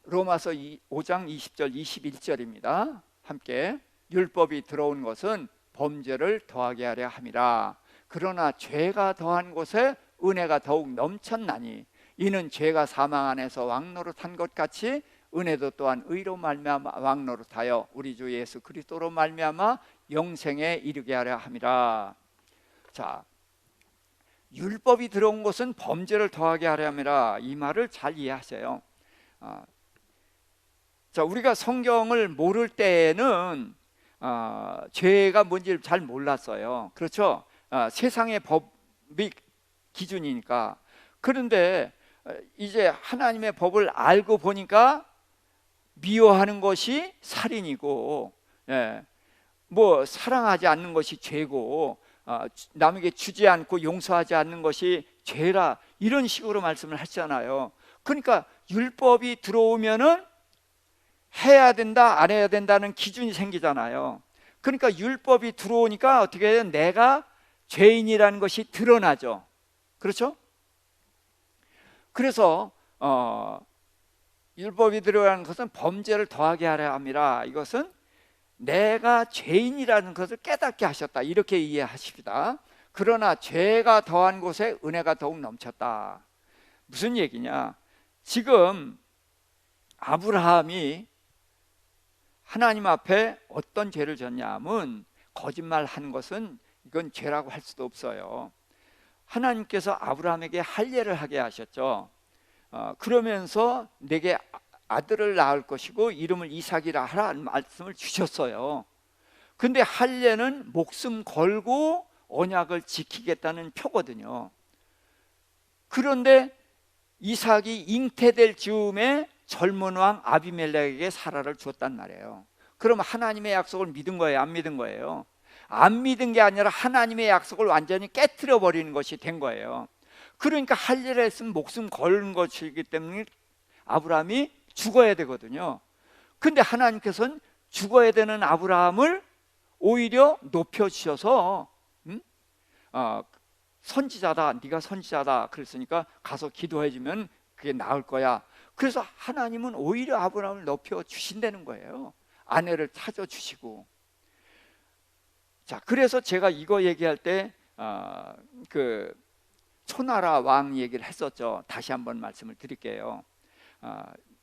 로마서 5장 20절 21절입니다. 함께. 율법이 들어온 것은 범죄를 더하게 하려 함이라. 그러나 죄가 더한 곳에 은혜가 더욱 넘쳤나니 이는 죄가 사망 안에서 왕노릇한 것 같이 은혜도 또한 의로 말미암아 왕노릇하여 우리 주 예수 그리스도로 말미암아 영생에 이르게 하려 함이라. 자, 율법이 들어온 것은 범죄를 더하게 하려 함이라. 이 말을 잘 이해하세요. 자, 우리가 성경을 모를 때에는 죄가 뭔지를 잘 몰랐어요. 그렇죠? 세상의 법이 기준이니까. 그런데 이제 하나님의 법을 알고 보니까 미워하는 것이 살인이고, 뭐 사랑하지 않는 것이 죄고, 남에게 주지 않고 용서하지 않는 것이 죄라, 이런 식으로 말씀을 하시잖아요. 그러니까 율법이 들어오면은 해야 된다 안 해야 된다는 기준이 생기잖아요. 그러니까 율법이 들어오니까 어떻게 해요? 내가 죄인이라는 것이 드러나죠. 그렇죠? 그래서 율법이 들어가는 것은 범죄를 더하게 하려 함이라, 이것은 내가 죄인이라는 것을 깨닫게 하셨다, 이렇게 이해하십니다. 그러나 죄가 더한 곳에 은혜가 더욱 넘쳤다. 무슨 얘기냐? 지금 아브라함이 하나님 앞에 어떤 죄를 졌냐 하면, 거짓말하는 것은 이건 죄라고 할 수도 없어요. 하나님께서 아브라함에게 할례를 하게 하셨죠. 그러면서 내게 아들을 낳을 것이고 이름을 이삭이라 하라는 말씀을 주셨어요. 근데 할례는 목숨 걸고 언약을 지키겠다는 표거든요. 그런데 이삭이 잉태될 즈음에 젊은 왕 아비멜렉에게 사라를 주었단 말이에요. 그럼 하나님의 약속을 믿은 거예요, 안 믿은 거예요? 안 믿은 게 아니라 하나님의 약속을 완전히 깨트려 버리는 것이 된 거예요. 그러니까 할례를 했으면 목숨 걸는 것이기 때문에 아브라함이 죽어야 되거든요. 근데 하나님께서는 죽어야 되는 아브라함을 오히려 높여주셔서 선지자다, 네가 선지자다 그랬으니까 가서 기도해주면 그게 나을 거야. 그래서 하나님은 오히려 아브라함을 높여주신다는 거예요. 아내를 찾아주시고. 자, 그래서 제가 이거 얘기할 때 그 초나라 왕 얘기를 했었죠. 다시 한번 말씀을 드릴게요.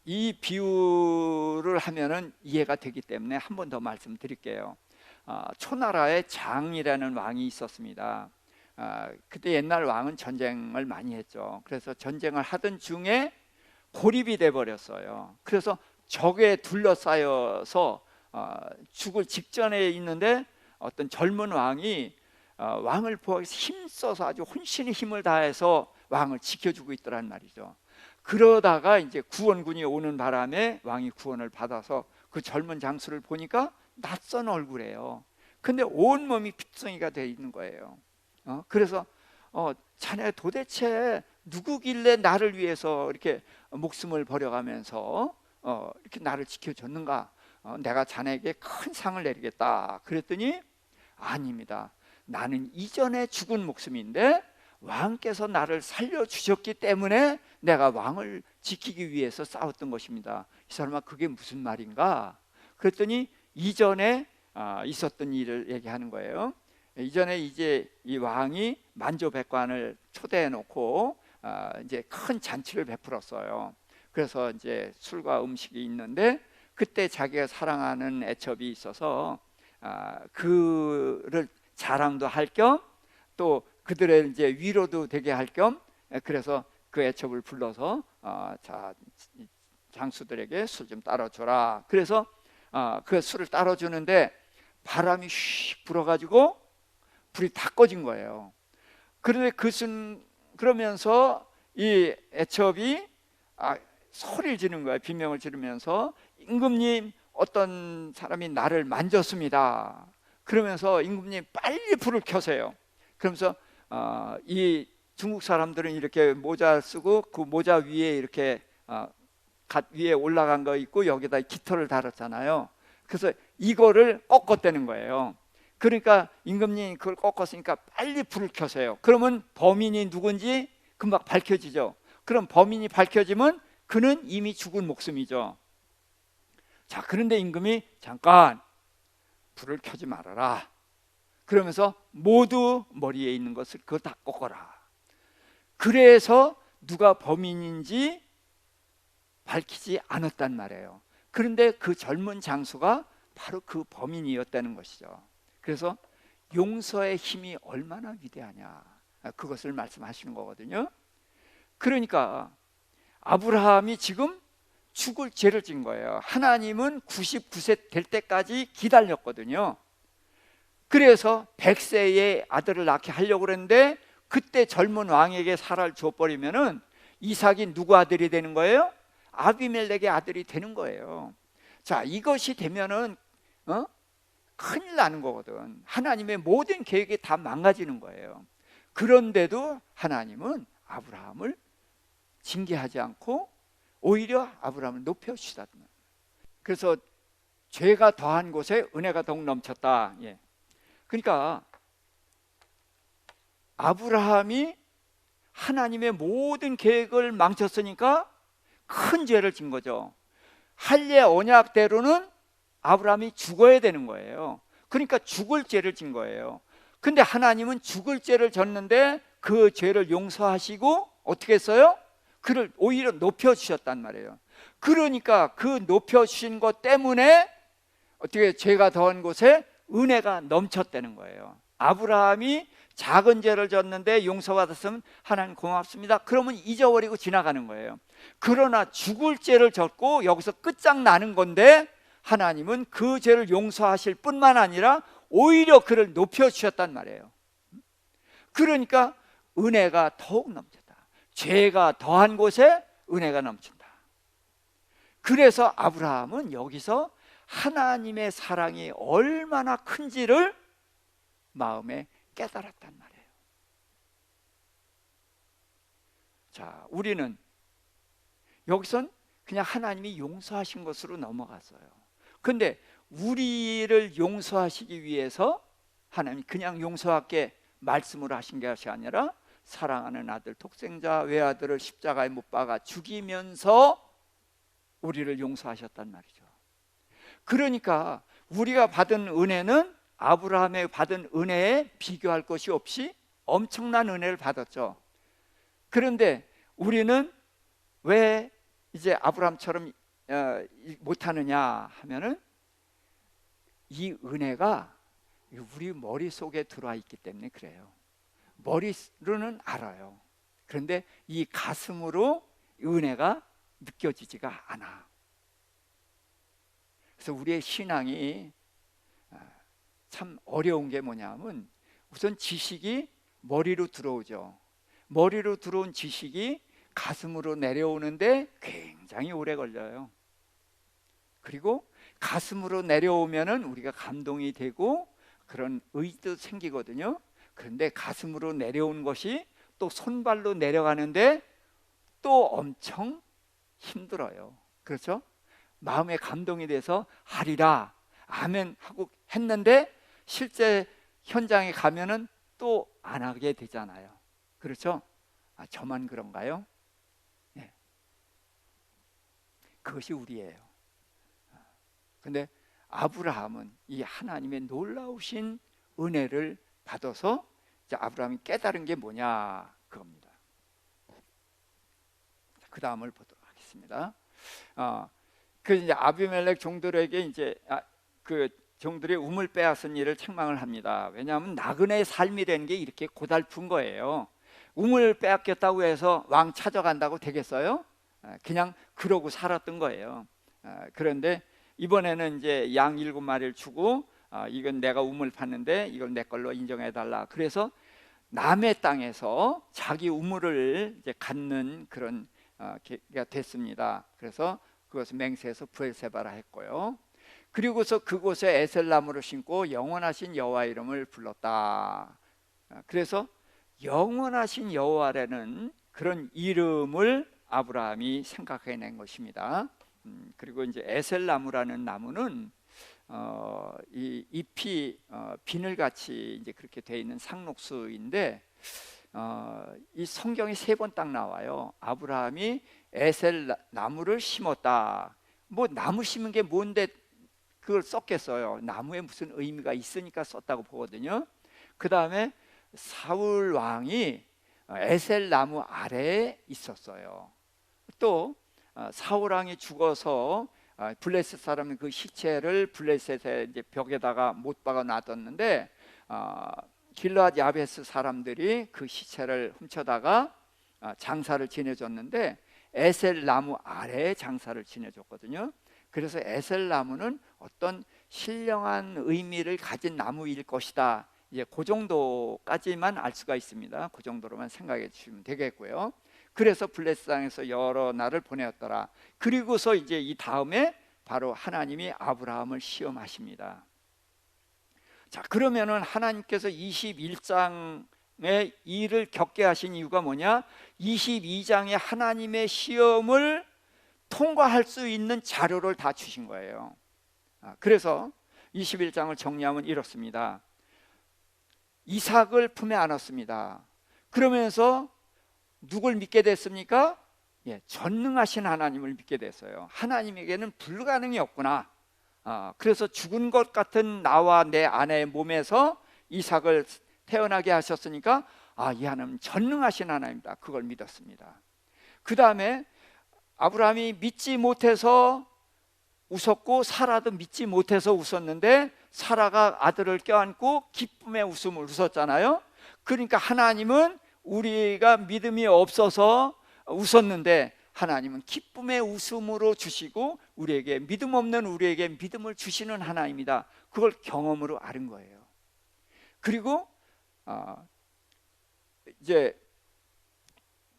이 비유를 하면은 이해가 되기 때문에 한 번 더 말씀드릴게요. 초나라에 장이라는 왕이 있었습니다. 그때 옛날 왕은 전쟁을 많이 했죠. 그래서 전쟁을 하던 중에 고립이 돼 버렸어요. 그래서 적에 둘러싸여서 죽을 직전에 있는데 어떤 젊은 왕이 왕을 보호하기 위해서 힘써서 아주 혼신의 힘을 다해서 왕을 지켜주고 있더란 말이죠. 그러다가 이제 구원군이 오는 바람에 왕이 구원을 받아서 그 젊은 장수를 보니까 낯선 얼굴이에요. 근데 온몸이 핏덩이가 돼 있는 거예요. 그래서 자네 도대체 누구길래 나를 위해서 이렇게 목숨을 버려가면서 이렇게 나를 지켜줬는가? 내가 자네에게 큰 상을 내리겠다. 그랬더니 아닙니다. 나는 이전에 죽은 목숨인데 왕께서 나를 살려주셨기 때문에 내가 왕을 지키기 위해서 싸웠던 것입니다. 이 사람아, 그게 무슨 말인가? 그랬더니 이전에 있었던 일을 얘기하는 거예요. 이전에 이제 이 왕이 만조백관을 초대해 놓고 이제 큰 잔치를 베풀었어요. 그래서 이제 술과 음식이 있는데 그때 자기가 사랑하는 애첩이 있어서 그를 자랑도 할 겸 또 그들의 이제 위로도 되게 할 겸, 그래서 그 애첩을 불러서 자, 장수들에게 술 좀 따라줘라. 그래서 그 술을 따라주는데 바람이 휙 불어가지고 불이 다 꺼진 거예요. 그런데 그러면서 이 애첩이 소리를 지르는 거예요. 비명을 지르면서 임금님, 어떤 사람이 나를 만졌습니다. 그러면서 임금님 빨리 불을 켜세요. 그러면서 이 중국 사람들은 이렇게 모자 쓰고 그 모자 위에 이렇게 갓 위에 올라간 거 있고 여기다 깃털을 달았잖아요. 그래서 이거를 꺾었다는 거예요. 그러니까 임금님 그걸 꺾었으니까 빨리 불을 켜세요. 그러면 범인이 누군지 금방 밝혀지죠. 그럼 범인이 밝혀지면 그는 이미 죽은 목숨이죠. 자, 그런데 임금이 잠깐 불을 켜지 말아라. 그러면서 모두 머리에 있는 것을 그거 다 꺾어라. 그래서 누가 범인인지 밝히지 않았단 말이에요. 그런데 그 젊은 장수가 바로 그 범인이었다는 것이죠. 그래서 용서의 힘이 얼마나 위대하냐, 그것을 말씀하시는 거거든요. 그러니까 아브라함이 지금 죽을 죄를 진 거예요. 하나님은 99세 될 때까지 기다렸거든요. 그래서 100세의 아들을 낳게 하려고 그랬는데 그때 젊은 왕에게 사라를 줘버리면은 이삭이 누구 아들이 되는 거예요? 아비멜렉의 아들이 되는 거예요. 자, 이것이 되면은 큰일 나는 거거든. 하나님의 모든 계획이 다 망가지는 거예요. 그런데도 하나님은 아브라함을 징계하지 않고 오히려 아브라함을 높여주시다. 그래서 죄가 더한 곳에 은혜가 더욱 넘쳤다. 예. 그러니까 아브라함이 하나님의 모든 계획을 망쳤으니까 큰 죄를 진 거죠. 할례 언약대로는 아브라함이 죽어야 되는 거예요. 그러니까 죽을 죄를 진 거예요. 근데 하나님은 죽을 죄를 졌는데 그 죄를 용서하시고 어떻게 했어요? 그를 오히려 높여주셨단 말이에요. 그러니까 그 높여주신 것 때문에 어떻게 죄가 더한 곳에 은혜가 넘쳤다는 거예요. 아브라함이 작은 죄를 졌는데 용서받았으면 하나님 고맙습니다. 그러면 잊어버리고 지나가는 거예요. 그러나 죽을 죄를 졌고 여기서 끝장나는 건데 하나님은 그 죄를 용서하실 뿐만 아니라 오히려 그를 높여주셨단 말이에요. 그러니까 은혜가 더욱 넘쳤다. 죄가 더한 곳에 은혜가 넘친다. 그래서 아브라함은 여기서 하나님의 사랑이 얼마나 큰지를 마음에 깨달았단 말이에요. 자, 우리는 여기선 그냥 하나님이 용서하신 것으로 넘어갔어요. 근데 우리를 용서하시기 위해서 하나님이 그냥 용서할게 말씀으로 하신 것이 아니라 사랑하는 아들 독생자 외아들을 십자가에 못 박아 죽이면서 우리를 용서하셨단 말이죠. 그러니까 우리가 받은 은혜는 아브라함의 받은 은혜에 비교할 것이 없이 엄청난 은혜를 받았죠. 그런데 우리는 왜 이제 아브라함처럼 못하느냐 하면은 이 은혜가 우리 머릿속에 들어와 있기 때문에 그래요. 머리로는 알아요. 그런데 이 가슴으로 은혜가 느껴지지가 않아. 그래서 우리의 신앙이 참 어려운 게 뭐냐면 우선 지식이 머리로 들어오죠. 머리로 들어온 지식이 가슴으로 내려오는데 굉장히 오래 걸려요. 그리고 가슴으로 내려오면은 우리가 감동이 되고 그런 의도 생기거든요. 그런데 가슴으로 내려온 것이 또 손발로 내려가는데 또 엄청 힘들어요. 그렇죠? 마음에 감동이 돼서 하리라 아멘 하고 했는데 실제 현장에 가면은 또 안 하게 되잖아요. 그렇죠? 저만 그런가요? 네. 그것이 우리예요. 근데 아브라함은 이 하나님의 놀라우신 은혜를 받아서 이제 아브라함이 깨달은 게 뭐냐 그겁니다. 그 다음을 보도록 하겠습니다. 그 이제 아비멜렉 종들에게 이제 그 종들이 우물 빼앗은 일을 책망을 합니다. 왜냐하면 나그네의 삶이라는 게 이렇게 고달픈 거예요. 우물 빼앗겼다고 해서 왕 찾아간다고 되겠어요? 그냥 그러고 살았던 거예요. 그런데 이번에는 이제 양 7마리를 주고 이건 내가 우물 팠는데 이걸 내 걸로 인정해 달라. 그래서 남의 땅에서 자기 우물을 이제 갖는 그런 가 됐습니다. 그래서 그것을 맹세해서 브엘세바라 했고요. 그리고서 그곳에 에셀나무를 심고 영원하신 여호와 이름을 불렀다. 그래서 영원하신 여호와라는 그런 이름을 아브라함이 생각해낸 것입니다. 그리고 이제 에셀나무라는 나무는 이 잎이 비늘같이 이제 그렇게 돼 있는 상록수인데 이 성경이 3번 딱 나와요. 아브라함이 에셀나무를 심었다. 뭐 나무 심은 게 뭔데 그걸 썼겠어요. 나무에 무슨 의미가 있으니까 썼다고 보거든요. 그 다음에 사울 왕이 에셀나무 아래에 있었어요. 또 사울 왕이 죽어서 블레셋 사람이 그 시체를 블레셋의 이제 벽에다가 못 박아 놔뒀는데 길르앗 야베스 사람들이 그 시체를 훔쳐다가 장사를 지내줬는데 에셀나무 아래에 장사를 지내줬거든요. 그래서 에셀나무는 어떤 신령한 의미를 가진 나무일 것이다. 이제 그 정도까지만 알 수가 있습니다. 그 정도로만 생각해 주시면 되겠고요. 그래서 블레셋 땅에서 여러 날을 보내었더라. 그리고서 이제 이 다음에 바로 하나님이 아브라함을 시험하십니다. 자, 그러면은 하나님께서 21장의 일을 겪게 하신 이유가 뭐냐? 22장의 하나님의 시험을 통과할 수 있는 자료를 다 주신 거예요. 그래서 21장을 정리하면 이렇습니다. 이삭을 품에 안았습니다. 그러면서 누굴 믿게 됐습니까? 전능하신 하나님을 믿게 됐어요. 하나님에게는 불가능이 없구나. 그래서 죽은 것 같은 나와 내 아내의 몸에서 이삭을 태어나게 하셨으니까 이 하나님은 전능하신 하나님이다. 그걸 믿었습니다. 그 다음에 아브라함이 믿지 못해서 웃었고 사라도 믿지 못해서 웃었는데 사라가 아들을 껴안고 기쁨의 웃음을 웃었잖아요. 그러니까 하나님은 우리가 믿음이 없어서 웃었는데 하나님은 기쁨의 웃음으로 주시고 우리에게 믿음 없는 우리에게 믿음을 주시는 하나님이다. 그걸 경험으로 아는 거예요. 그리고 이제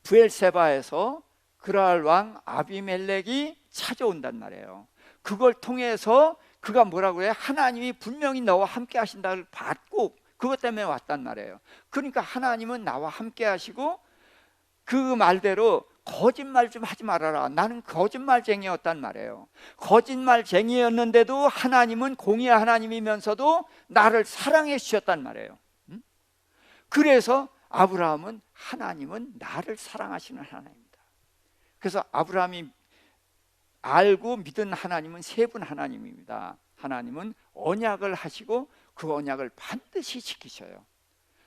브엘세바에서 그랄 왕 아비멜렉이 찾아온단 말이에요. 그걸 통해서 그가 뭐라고 해요? 하나님이 분명히 너와 함께 하신다를 받고 그것 때문에 왔단 말이에요. 그러니까 하나님은 나와 함께 하시고 그 말대로 거짓말 좀 하지 말아라. 나는 거짓말쟁이였단 말이에요. 거짓말쟁이였는데도 하나님은 공의의 하나님이면서도 나를 사랑해 주셨단 말이에요. 그래서 아브라함은 하나님은 나를 사랑하시는 하나님입니다. 그래서 아브라함이 알고 믿은 하나님은 세 분 하나님입니다. 하나님은 언약을 하시고 그 언약을 반드시 지키셔요.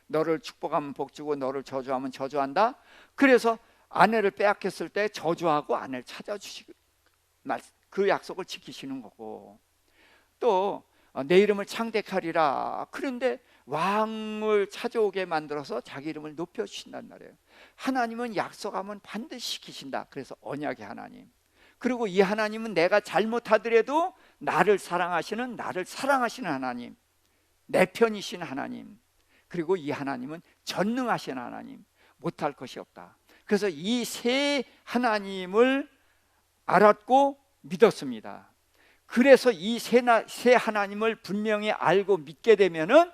너를 축복하면 복주고 너를 저주하면 저주한다. 그래서 아내를 빼앗겼을 때 저주하고 아내를 찾아주시고 그 약속을 지키시는 거고, 또 내 이름을 창대하리라. 그런데 왕을 찾아오게 만들어서 자기 이름을 높여주신단 말이에요. 하나님은 약속하면 반드시 지키신다. 그래서 언약의 하나님. 그리고 이 하나님은 내가 잘못하더라도 나를 사랑하시는 하나님, 내 편이신 하나님. 그리고 이 하나님은 전능하신 하나님, 못할 것이 없다. 그래서 이 세 하나님을 알았고 믿었습니다. 그래서 이 세 하나님을 분명히 알고 믿게 되면은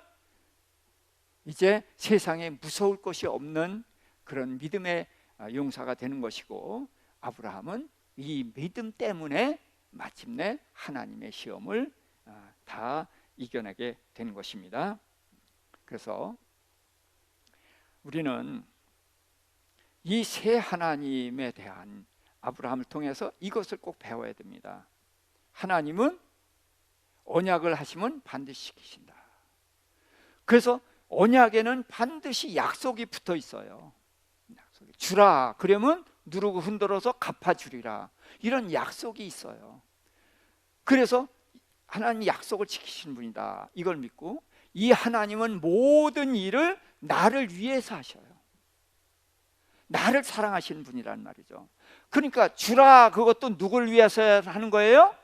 이제 세상에 무서울 것이 없는 그런 믿음의 용사가 되는 것이고, 아브라함은 이 믿음 때문에 마침내 하나님의 시험을 다 이겨내게 되는 것입니다. 그래서 우리는 이 세 하나님에 대한 아브라함을 통해서 이것을 꼭 배워야 됩니다. 하나님은 언약을 하시면 반드시 지키신다. 그래서 언약에는 반드시 약속이 붙어 있어요. 약속이. 주라 그러면 누르고 흔들어서 갚아주리라, 이런 약속이 있어요. 그래서 하나님 약속을 지키시는 분이다, 이걸 믿고 이 하나님은 모든 일을 나를 위해서 하셔요. 나를 사랑하시는 분이란 말이죠. 그러니까 주라, 그것도 누굴 위해서 하는 거예요?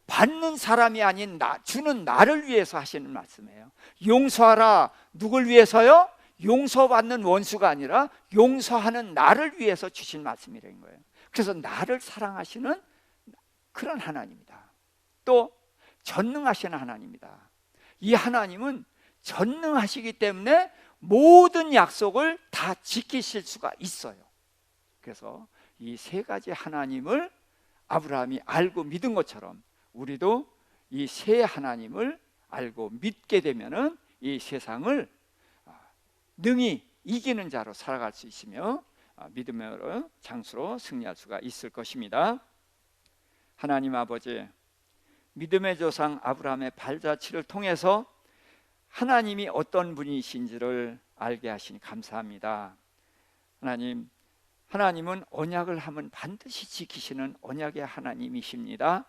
받는 사람이 아닌 주는 나를 위해서 하시는 말씀이에요. 용서하라, 누굴 위해서요? 용서받는 원수가 아니라 용서하는 나를 위해서 주신 말씀이라는 거예요. 그래서 나를 사랑하시는 그런 하나님이다. 또 전능하신 하나님이다. 이 하나님은 전능하시기 때문에 모든 약속을 다 지키실 수가 있어요. 그래서 이 세 가지 하나님을 아브라함이 알고 믿은 것처럼 우리도 이 세 하나님을 알고 믿게 되면은 이 세상을 능히 이기는 자로 살아갈 수 있으며 믿음의 장수로 승리할 수가 있을 것입니다. 하나님 아버지, 믿음의 조상 아브라함의 발자취를 통해서 하나님이 어떤 분이신지를 알게 하시니 감사합니다. 하나님은 언약을 하면 반드시 지키시는 언약의 하나님이십니다.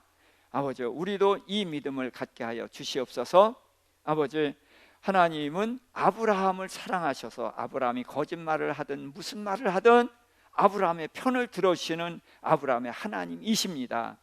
아버지, 우리도 이 믿음을 갖게 하여 주시옵소서. 아버지, 하나님은 아브라함을 사랑하셔서 아브라함이 거짓말을 하든 무슨 말을 하든 아브라함의 편을 들어주시는 아브라함의 하나님이십니다.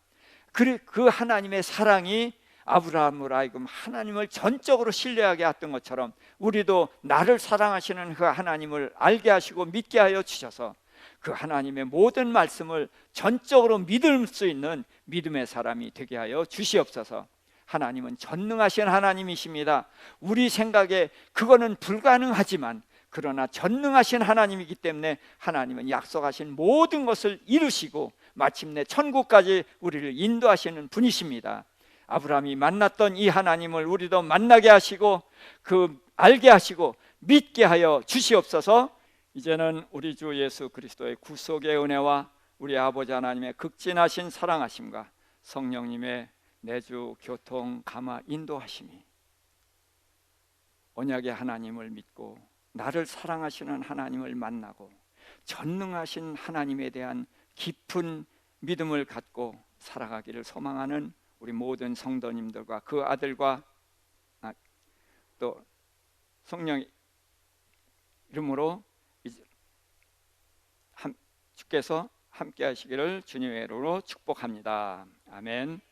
그 하나님의 사랑이 아브라함으로 하여금 하나님을 전적으로 신뢰하게 했던 것처럼 우리도 나를 사랑하시는 그 하나님을 알게 하시고 믿게 하여 주셔서 그 하나님의 모든 말씀을 전적으로 믿을 수 있는 믿음의 사람이 되게 하여 주시옵소서. 하나님은 전능하신 하나님이십니다. 우리 생각에 그거는 불가능하지만 그러나 전능하신 하나님이기 때문에 하나님은 약속하신 모든 것을 이루시고 마침내 천국까지 우리를 인도하시는 분이십니다. 아브라함이 만났던 이 하나님을 우리도 만나게 하시고 알게 하시고 믿게 하여 주시옵소서. 이제는 우리 주 예수 그리스도의 구속의 은혜와 우리 아버지 하나님의 극진하신 사랑하심과 성령님의 내주 교통 감화 인도하심이 언약의 하나님을 믿고 나를 사랑하시는 하나님을 만나고 전능하신 하나님에 대한 깊은 믿음을 갖고 살아가기를 소망하는 우리 모든 성도님들과 그 아들과 또 성령 이름으로 주께서 함께 하시기를 주님의 이름으로 축복합니다. 아멘.